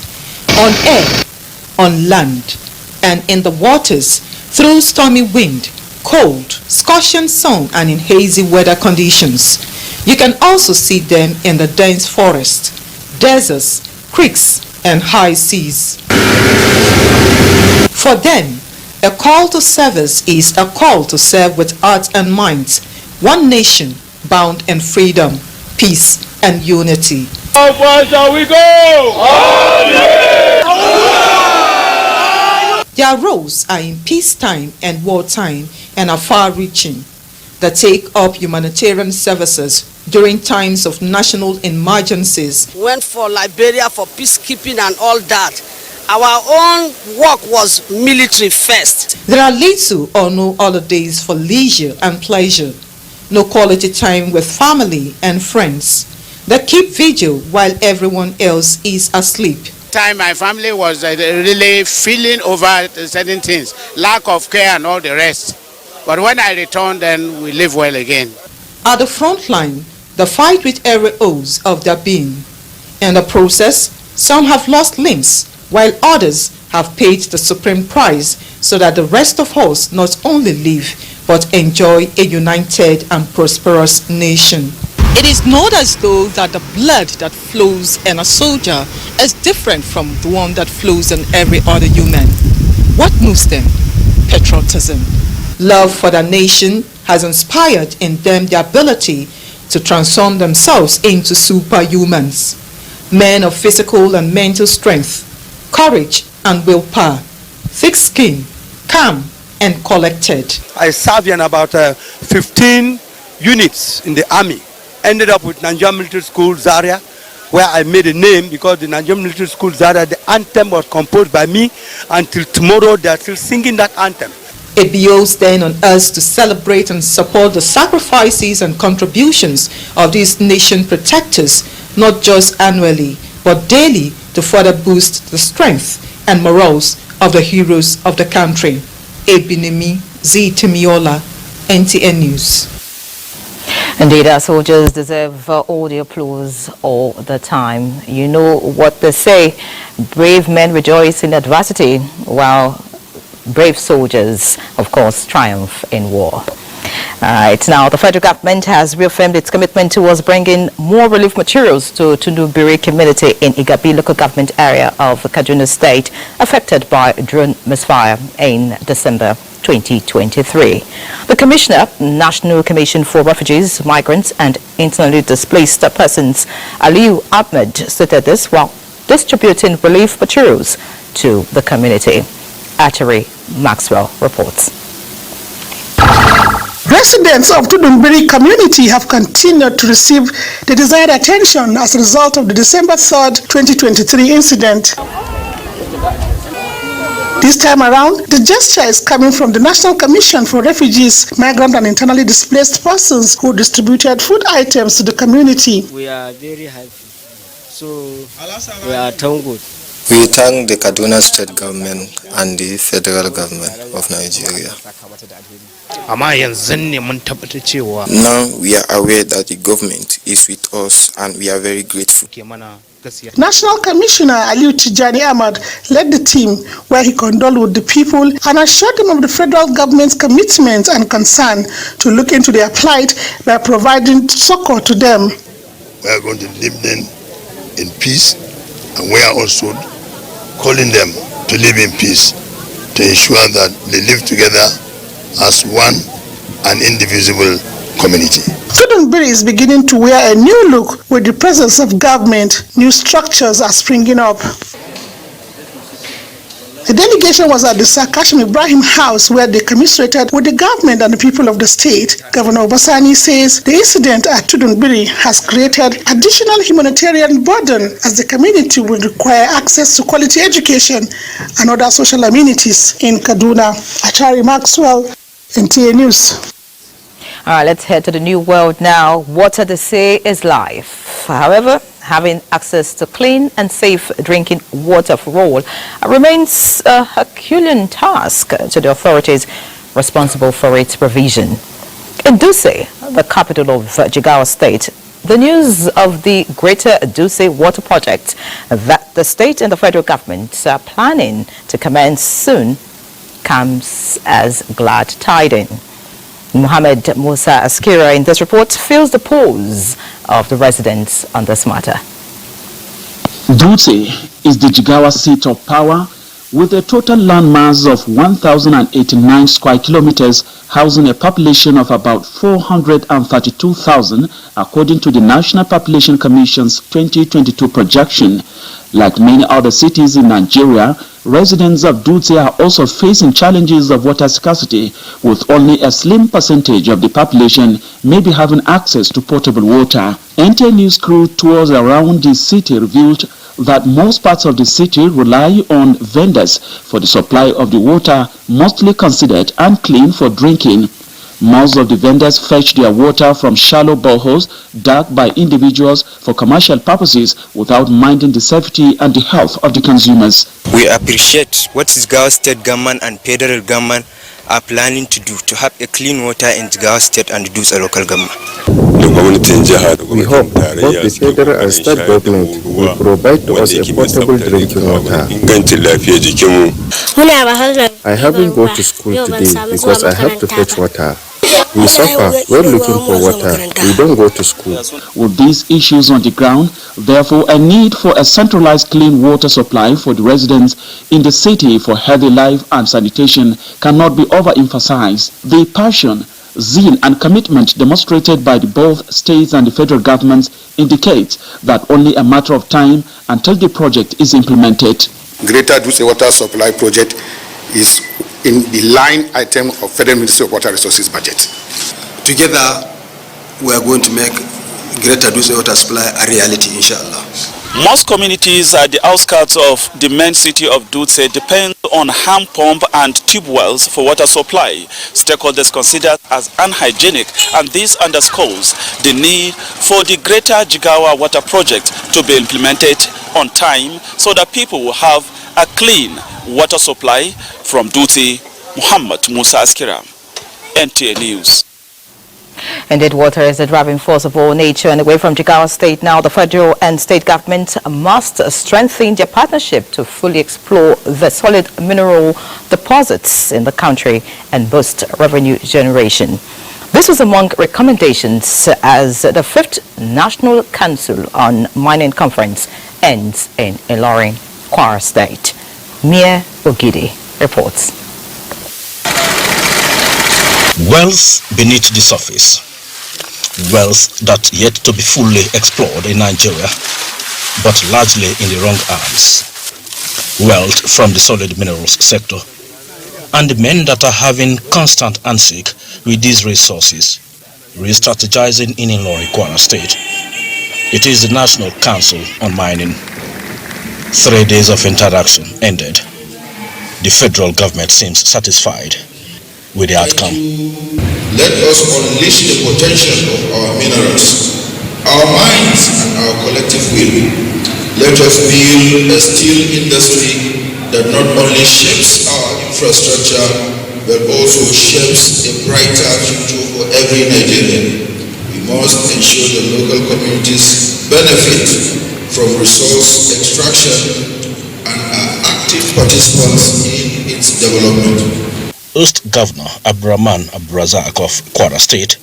on air, on land, and in the waters, through stormy wind, cold, scorching sun, and in hazy weather conditions. You can also see them in the dense forest, deserts, creeks, and high seas. For them, a call to service is a call to serve with heart and mind, one nation bound in freedom, peace, and unity. How far shall we go? Their roles are in peacetime and wartime and are far-reaching. They take up humanitarian services during times of national emergencies. Went for Liberia for peacekeeping and all that. Our own work was military first. There are little or no holidays for leisure and pleasure, no quality time with family and friends. They keep vigil while everyone else is asleep. My family was really feeling over certain things, lack of care and all the rest. But when I returned, then we live well again. At the front line, they fight with every ounce of their being. In the process, some have lost limbs, while others have paid the supreme price so that the rest of us not only live, but enjoy a united and prosperous nation. It is not as though that the blood that flows in a soldier is different from the one that flows in every other human. What moves them? Patriotism. Love for the nation has inspired in them the ability to transform themselves into superhumans. Men of physical and mental strength, courage and willpower, thick skin, calm and collected. I served in about 15 units in the army. Ended up with Nigerian Military School Zaria, where I made a name because the Nigerian Military School Zaria, the anthem was composed by me. Until tomorrow, they are still singing that anthem. It behoves then on us to celebrate and support the sacrifices and contributions of these nation protectors, not just annually, but daily, to further boost the strength and morals of the heroes of the country. Ebinemi Z. Timiola, NTA News. Indeed, our soldiers deserve all the applause all the time. You know what they say, brave men rejoice in adversity, while brave soldiers, of course, triumph in war. Right now, the federal government has reaffirmed its commitment towards bringing more relief materials to Tunubiri community in Igabi local government area of Kaduna State affected by drone misfire in December 2023. The Commissioner, National Commission for Refugees, Migrants and Internally Displaced Persons, Aliyu Ahmed, stated this while distributing relief materials to the community. Atari Maxwell reports. Residents of Tudunbiri community have continued to receive the desired attention as a result of the December 3rd, 2023 incident. This time around, the gesture is coming from the National Commission for Refugees, Migrant and Internally Displaced Persons who distributed food items to the community. We are very happy. So we are thank good. We thank the Kaduna State government and the federal government of Nigeria. Now we are aware that the government is with us and we are very grateful. National Commissioner Aliyu Ahmed led the team where he condoled with the people and assured them of the federal government's commitment and concern to look into their plight by providing succor to them. We are going to leave them in peace, and we are also calling them to live in peace, to ensure that they live together as one and indivisible community. Tudunbiri is beginning to wear a new look with the presence of government. New structures are springing up. The delegation was at the Sir Kashim Ibrahim House where they commiserated with the government and the people of the state. Governor Obasani says the incident at Tudunbiri has created additional humanitarian burden as the community will require access to quality education and other social amenities in Kaduna. Achari Maxwell, NTA News. All right, let's head to the new world now. Water, they say, is life. However, having access to clean and safe drinking water for all remains a Herculean task to the authorities responsible for its provision. In Duse, the capital of Jigawa State, the news of the Greater Duse Water Project that the state and the federal government are planning to commence soon comes as glad tidings. Mohammed Musa Askira in this report feels the pulse of the residents on this matter. Dutse is the Jigawa seat of power with a total land mass of 1,089 square kilometers, housing a population of about 432,000 according to the National Population Commission's 2022 projection. Like many other cities in Nigeria, residents of Dutse are also facing challenges of water scarcity, with only a slim percentage of the population maybe having access to potable water. NTA News crew tours around the city revealed that most parts of the city rely on vendors for the supply of the water, mostly considered unclean for drinking. Most of the vendors fetch their water from shallow boreholes dug by individuals for commercial purposes without minding the safety and the health of the consumers. We appreciate what Jigawa State government and federal government are planning to do to have a clean water in Jigawa State and Dutse local government. We hope both the federal and state government will provide to us a potable drinking water. I haven't gone to school today because I have to fetch water. We suffer when looking for water. We don't go to school. With these issues on the ground, therefore a need for a centralized clean water supply for the residents in the city for healthy life and sanitation cannot be overemphasized. The passion, zeal and commitment demonstrated by both states and the federal governments indicates that only a matter of time until the project is implemented. Greater Dutse Water Supply Project is in the line item of Federal Ministry of Water Resources budget. Together, we are going to make Greater Dutse Water Supply a reality, inshallah. Most communities at the outskirts of the main city of Dutse depend on hand pump and tube wells for water supply. Stakeholders consider as unhygienic, and this underscores the need for the Greater Jigawa Water Project to be implemented on time so that people will have a clean water supply. From Dutse, Muhammad Musa Askira, NTA News. Indeed, water is the driving force of all nature, and away from Jigawa State now, the federal and state government must strengthen their partnership to fully explore the solid mineral deposits in the country and boost revenue generation. This was among recommendations as the 5th National Council on Mining Conference ends in Ilorin, Kwara State. Mia Ogidi reports. Wells beneath the surface. Wells that yet to be fully explored in Nigeria, but largely in the wrong hands. Wealth from the solid minerals sector, and the men that are having constant handshake with these resources, re-strategizing in Ilorin, Kwara State. It is the National Council on Mining. 3 days of interaction ended. The federal government seems satisfied with the outcome. Let us unleash the potential of our minerals, our minds and our collective will. Let us build a steel industry that not only shapes our infrastructure but also shapes a brighter future for every Nigerian. We must ensure the local communities benefit from resource extraction and are active participants in its development. Host Governor Abdurrahman Abdurazak of Kwara State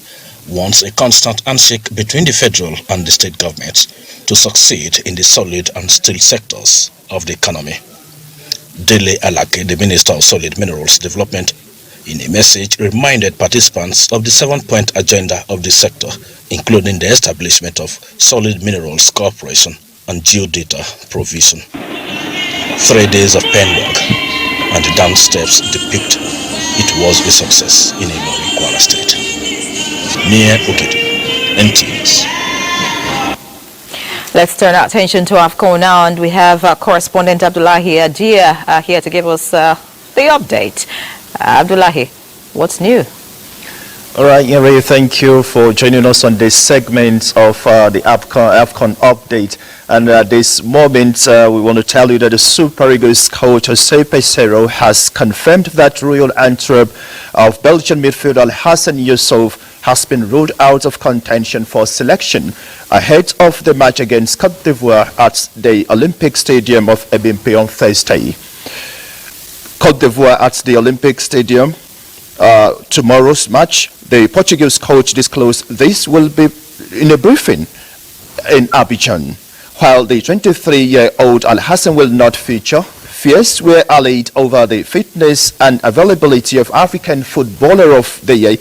wants a constant handshake between the federal and the state governments to succeed in the solid and steel sectors of the economy. Dele Alake, the Minister of Solid Minerals Development, in a message reminded participants of the 7-point agenda of the sector, including the establishment of Solid Minerals Corporation and geodata provision. 3 days of pen work and the dam steps depict it was a success in Ilorin, Kwara State. Near Okiti, NTA. Let's turn our attention to AFCON now, and we have correspondent Abdullahi Adia here to give us the update. Abdullahi, what's new? All right, Yeri, thank you for joining us on this segment of the AFCON update. And at this moment, we want to tell you that the Super Eagles coach Jose Peseiro has confirmed that Royal Antwerp of Belgian midfielder Hassan Yusuf has been ruled out of contention for selection ahead of the match against Cote d'Ivoire at the Olympic Stadium of Ebimpe on Thursday. Cote d'Ivoire at the Olympic Stadium. Tomorrow's match, the Portuguese coach disclosed this will be in a briefing in Abidjan. While the 23-year-old Al-Hassan will not feature, fears were allayed over the fitness and availability of African Footballer of the Year,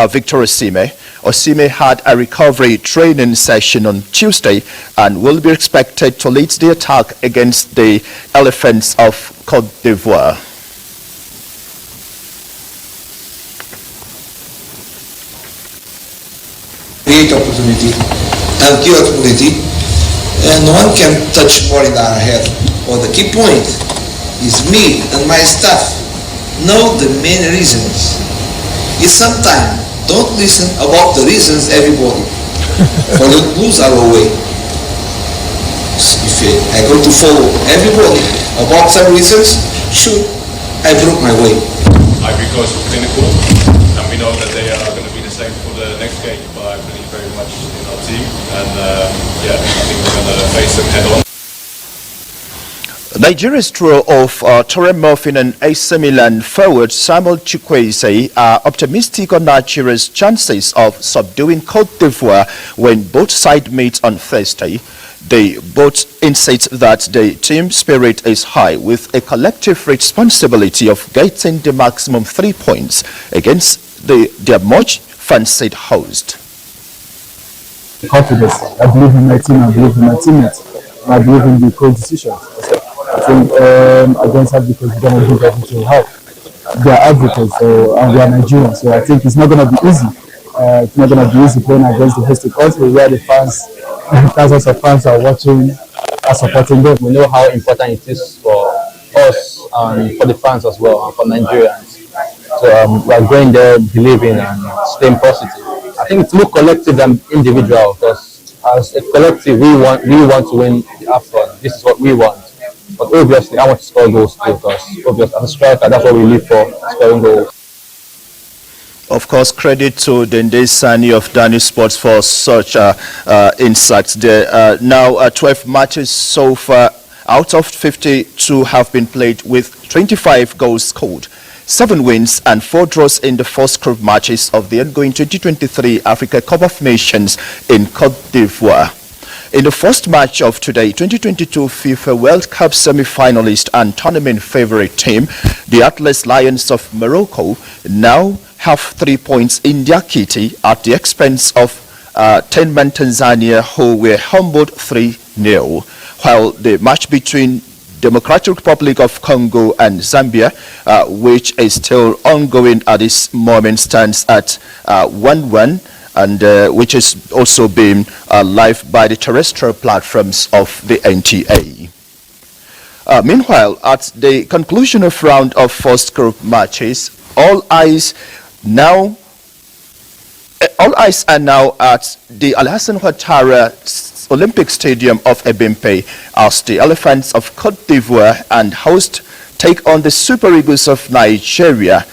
Victor Osimhen. Osimhen had a recovery training session on Tuesday and will be expected to lead the attack against the Elephants of Cote d'Ivoire. Great opportunity and key opportunity, and no one can touch more in our head. Or the key point is me and my staff know the main reasons. Is sometimes don't listen about the reasons everybody, for it moves our way. If I go to follow everybody about some reasons, sure, I broke my way. Ivory Coast were clinical, and we know that they are going to be the same for the next game. But I believe very much in our team, and yeah, I think we're going to face them head on. Nigeria's trio of Torre Murphy and AC Milan forward Samuel Chukwueze are optimistic on Nigeria's chances of subduing Cote d'Ivoire when both sides meet on Thursday. They both insist that the team spirit is high, with a collective responsibility of getting the maximum 3 points against their much fancied host. Confidence. I believe in my team, I believe in my teammates, and I believe in the coach decisions. I think against advocates, we're going to do everything to help. They are advocates, and we are Nigerians, so I think it's not going to be easy. It's not going to be easy playing against the host country where the fans, thousands of fans are watching, are supporting them. We know how important it is for us and for the fans as well, and for Nigerians. So we are going there believing and staying positive. I think it's more collective than individual, because as a collective, we want to win the AFCON. This is what we want. But obviously, I want to score goals too, because obviously, as a striker, that's what we live for, scoring goals. Of course, credit to Dende Sani of Daniel Sports for such insights. There are now 12 matches so far. Out of 52 have been played with 25 goals scored. 7 wins and 4 draws in the first group matches of the ongoing 2023 Africa Cup of Nations in Cote d'Ivoire. In the first match of today, 2022 FIFA World Cup semi-finalist and tournament favorite team, the Atlas Lions of Morocco, now have 3 points in their kitty at the expense of 10-man Tanzania, who were humbled 3-0, while the match between Democratic Republic of Congo and Zambia, which is still ongoing at this moment, stands at 1-1, and which is also being live by the terrestrial platforms of the NTA. Meanwhile, at the conclusion of round of first group matches, all eyes are now at the Alhassan Ouattara Olympic Stadium of Ebimpe as the Elephants of Cote d'Ivoire and host take on the Super Eagles of Nigeria.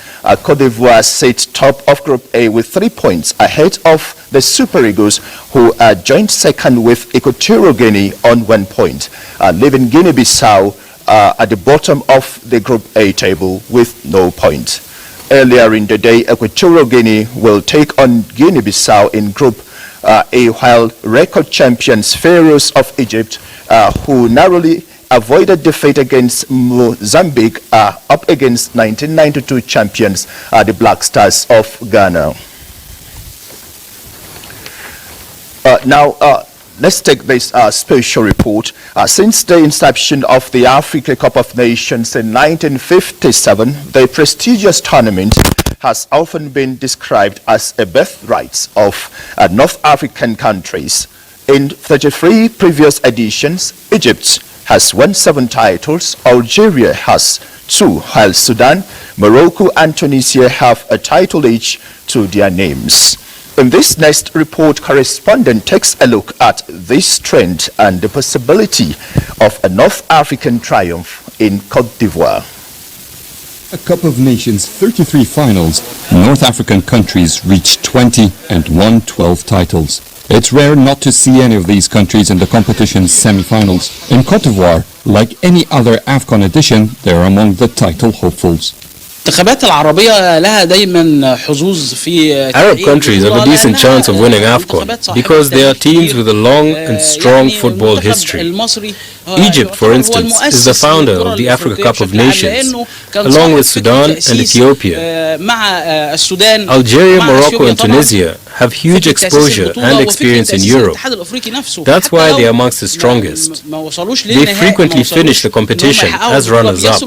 Cote d'Ivoire sits top of Group A with 3 points ahead of the Super Eagles, who are joint second with Equatorial Guinea on 1 point, leaving Guinea-Bissau at the bottom of the Group A table with no point. Earlier in the day, Equatorial Guinea will take on Guinea-Bissau in Group A, while record champions Pharaohs of Egypt, who narrowly avoided defeat against Mozambique, are up against 1992 champions, the Black Stars of Ghana. Let's take this special report. Since the inception of the Africa Cup of Nations in 1957, the prestigious tournament has often been described as a birthright of North African countries. In 33 previous editions, Egypt has won 7 titles, Algeria has 2, while Sudan, Morocco and Tunisia have a title each to their names. In this next report, correspondent takes a look at this trend and the possibility of a North African triumph in Cote d'Ivoire. A Cup of Nations 33 finals, North African countries reached 20 and won 12 titles. It's rare not to see any of these countries in the competition's semi-finals. In Cote d'Ivoire, like any other AFCON edition, they're among the title hopefuls. Arab countries have a decent chance of winning AFCON because they are teams with a long and strong football history. Egypt, for instance, is the founder of the Africa Cup of Nations, along with Sudan and Ethiopia. Algeria, Morocco and Tunisia have huge exposure and experience in Europe. That's why they are amongst the strongest. They frequently finish the competition as runners-up.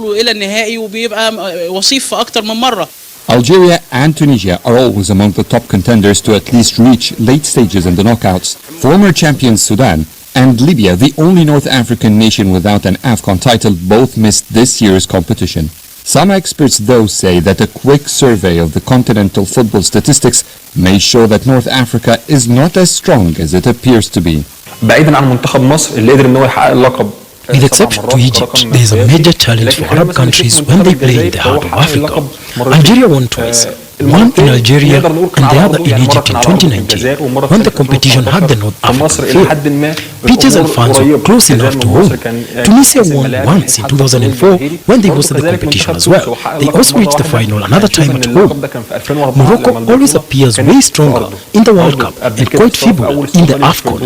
Algeria and Tunisia are always among the top contenders to at least reach late stages in the knockouts. Former champions Sudan and Libya, the only North African nation without an AFCON title, both missed this year's competition. Some experts, though, say that a quick survey of the continental football statistics may show that North Africa is not as strong as it appears to be. With exception to Egypt, there is a major challenge for Arab countries when they play in the heart of Africa. Algeria won twice, one in Algeria and the other in Egypt in 2019, when the competition had the North African feel. Pictures and fans were close enough to home. Tunisia won once in 2004 when they hosted the competition as well. They also reached the final another time at home. Morocco always appears way stronger in the World Cup and quite feeble in the AFCON.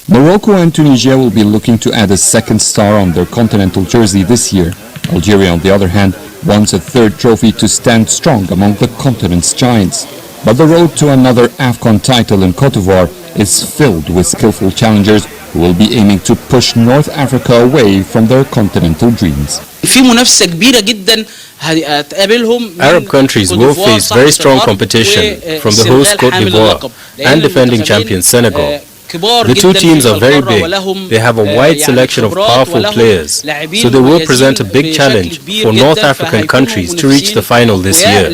Morocco and Tunisia will be looking to add a second star on their continental jersey this year. Algeria, on the other hand, wants a third trophy to stand strong among the continent's giants. But the road to another AFCON title in Cote d'Ivoire is filled with skillful challengers who will be aiming to push North Africa away from their continental dreams. Arab countries will face very strong competition from the host Cote d'Ivoire and defending champion Senegal. The two teams are very big. They have a wide selection of powerful players, so they will present a big challenge for North African countries to reach the final this year.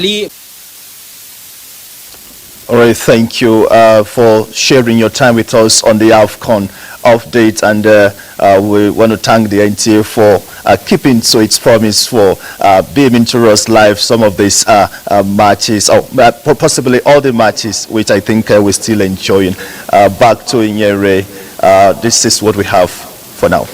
All right, thank you for sharing your time with us on the AFCON update, and we want to thank the NTA for keeping to its promise for beaming to us live some of these matches, or possibly all the matches, which I think we're still enjoying. Back to Inyere, this is what we have for now.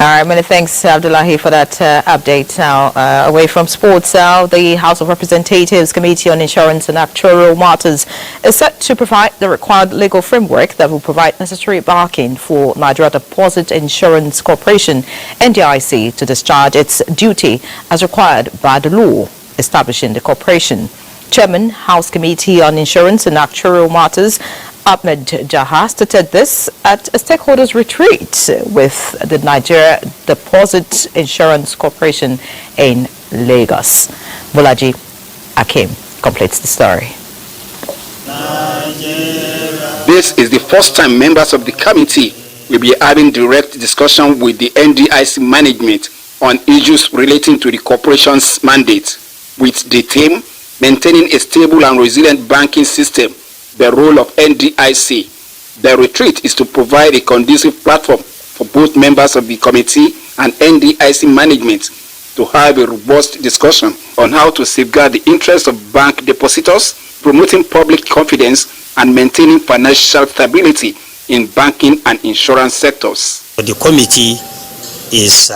All right, many thanks, Abdullahi, for that update. Now, away from sports, the House of Representatives Committee on Insurance and Actuarial Matters is set to provide the required legal framework that will provide necessary backing for Nigeria Deposit Insurance Corporation, NDIC, to discharge its duty as required by the law establishing the corporation. Chairman, House Committee on Insurance and Actuarial Matters, Ahmed Jaha, stated this at a stakeholders retreat with the Nigeria Deposit Insurance Corporation in Lagos. Bolaji Akim completes the story. This is the first time members of the committee will be having direct discussion with the NDIC management on issues relating to the corporation's mandate, with the theme maintaining a stable and resilient banking system, the role of NDIC. The retreat is to provide a conducive platform for both members of the committee and NDIC management to have a robust discussion on how to safeguard the interests of bank depositors, promoting public confidence and maintaining financial stability in banking and insurance sectors. The committee is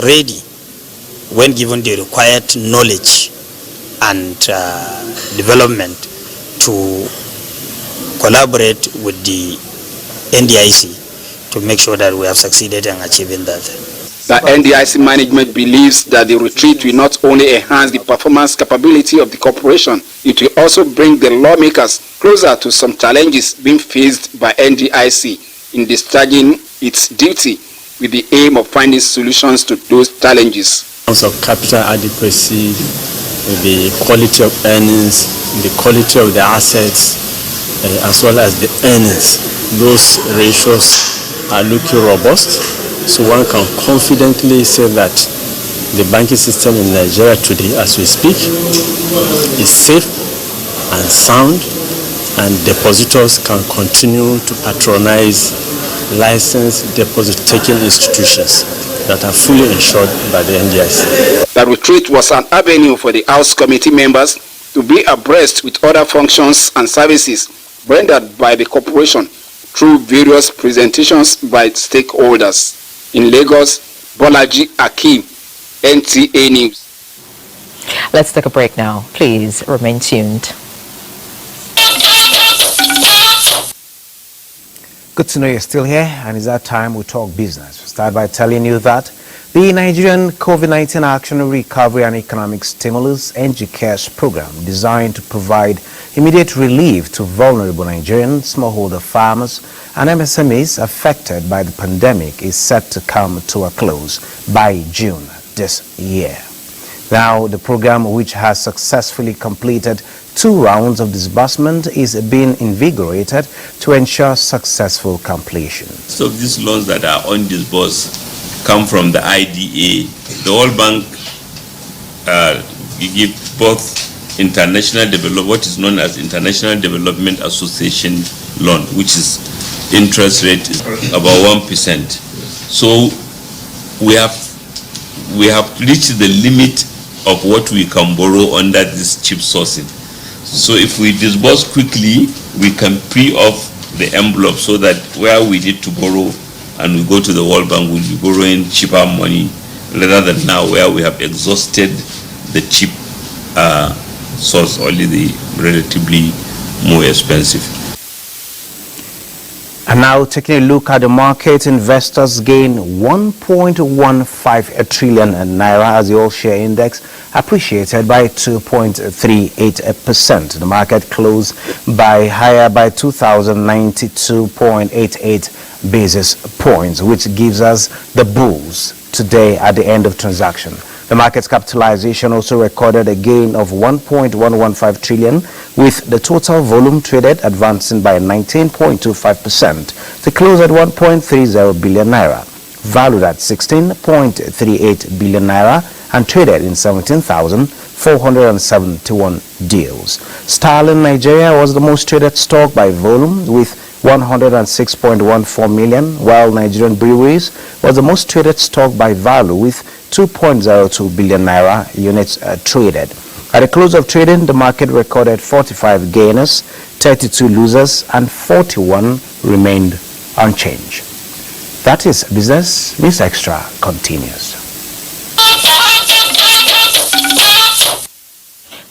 ready when given the required knowledge and development to collaborate with the NDIC to make sure that we have succeeded in achieving that. The NDIC management believes that the retreat will not only enhance the performance capability of the corporation, it will also bring the lawmakers closer to some challenges being faced by NDIC in discharging its duty with the aim of finding solutions to those challenges. In terms of capital adequacy, the quality of earnings, the quality of the assets, as well as the earnings, those ratios are looking robust. So one can confidently say that the banking system in Nigeria today, as we speak, is safe and sound, and depositors can continue to patronize licensed deposit-taking institutions that are fully insured by the NDIC. The retreat was an avenue for the House Committee members to be abreast with other functions and services rendered by the corporation through various presentations by stakeholders. In Lagos, Bolaji Akim, NTA News. Let's take a break now. Please remain tuned. Good to know you're still here, and it's that time we talk business. We'll start by telling you that the Nigerian COVID-19 Action, Recovery and Economic Stimulus (NGCAS) program, designed to provide immediate relief to vulnerable Nigerian smallholder farmers and MSMEs affected by the pandemic, is set to come to a close by June this year. Now, the program, which has successfully completed 2 rounds of disbursement, is being invigorated to ensure successful completion. So these loans that are undisbursed come from the IDA. The World Bank give both international development, what is known as International Development Association loan, which is interest rate is about 1%. So we have reached the limit of what we can borrow under this cheap sourcing. So if we disburse quickly, we can free off the envelope so that where we need to borrow and we go to the World Bank, we'll be borrowing cheaper money rather than now where we have exhausted the cheap source, only the relatively more expensive. And now taking a look at the market, investors gain 1.15 trillion naira as the all-share index appreciated by 2.38%. The market closed higher by 2,092.88 basis points, which gives us the bulls today at the end of transaction. The market's capitalization also recorded a gain of 1.115 trillion, with the total volume traded advancing by 19.25% to close at 1.30 billion naira, valued at 16.38 billion naira and traded in 17,471 deals. Sterling Nigeria was the most traded stock by volume with 106.14 million, while Nigerian Breweries was the most traded stock by value with 2.02 billion naira units traded. At the close of trading, the market recorded 45 gainers, 32 losers, and 41 remained unchanged. That is Business News Extra continues.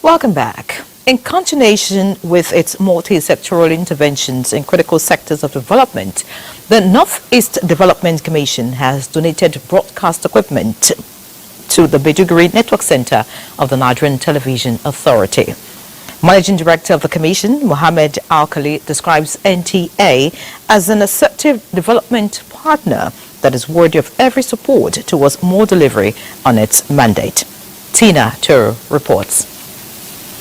Welcome back. In continuation with its multi-sectoral interventions in critical sectors of development, the Northeast Development Commission has donated broadcast equipment to the Maiduguri Network Center of the Nigerian Television Authority. Managing Director of the Commission, Mohammed Alkali, describes NTA as an assertive development partner that is worthy of every support towards more delivery on its mandate. Tina Turo reports.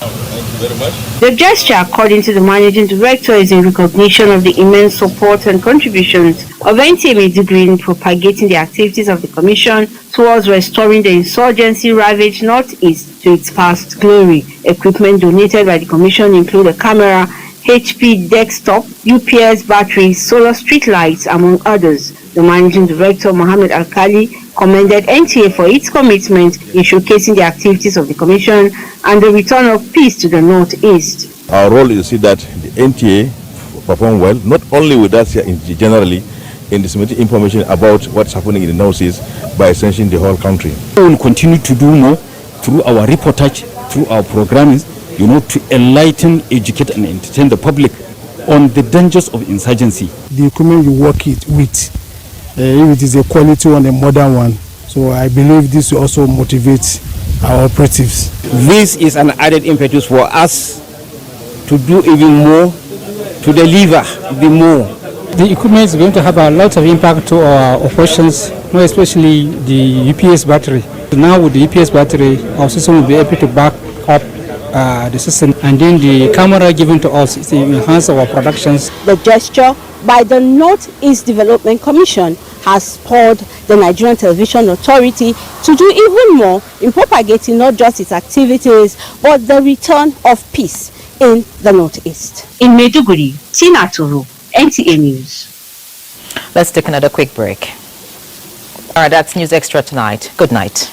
Thank you very much. The gesture, according to the Managing Director, is in recognition of the immense support and contributions of NTA Maiduguri in propagating the activities of the Commission towards restoring the insurgency-ravaged Northeast to its past glory. Equipment donated by the Commission include a camera, HP desktop, UPS batteries, solar street lights, among others. The Managing Director, Mohammed Alkali, commended NTA for its commitment in showcasing the activities of the Commission and the return of peace to the Northeast. Our role is to see that the NTA perform well, not only with us here generally, in disseminating information about what's happening in the Northeast by essentially the whole country. We will continue to do more through our reportage, through our programming, to enlighten, educate and entertain the public on the dangers of insurgency. The equipment you work it with, if it is a quality one, a modern one, so I believe this will also motivate our operatives. This is an added impetus for us to do even more, to deliver the more. The equipment is going to have a lot of impact to our operations, more especially the UPS battery. Now with the UPS battery, our system will be able to back up the system, and then the camera given to us to enhance our productions. The gesture by the Northeast Development Commission has spurred the Nigerian Television Authority to do even more in propagating not just its activities, but the return of peace in the Northeast. In Maiduguri, Tina Turo, NTA News. Let's take another quick break. All right, that's News Extra tonight. Good night.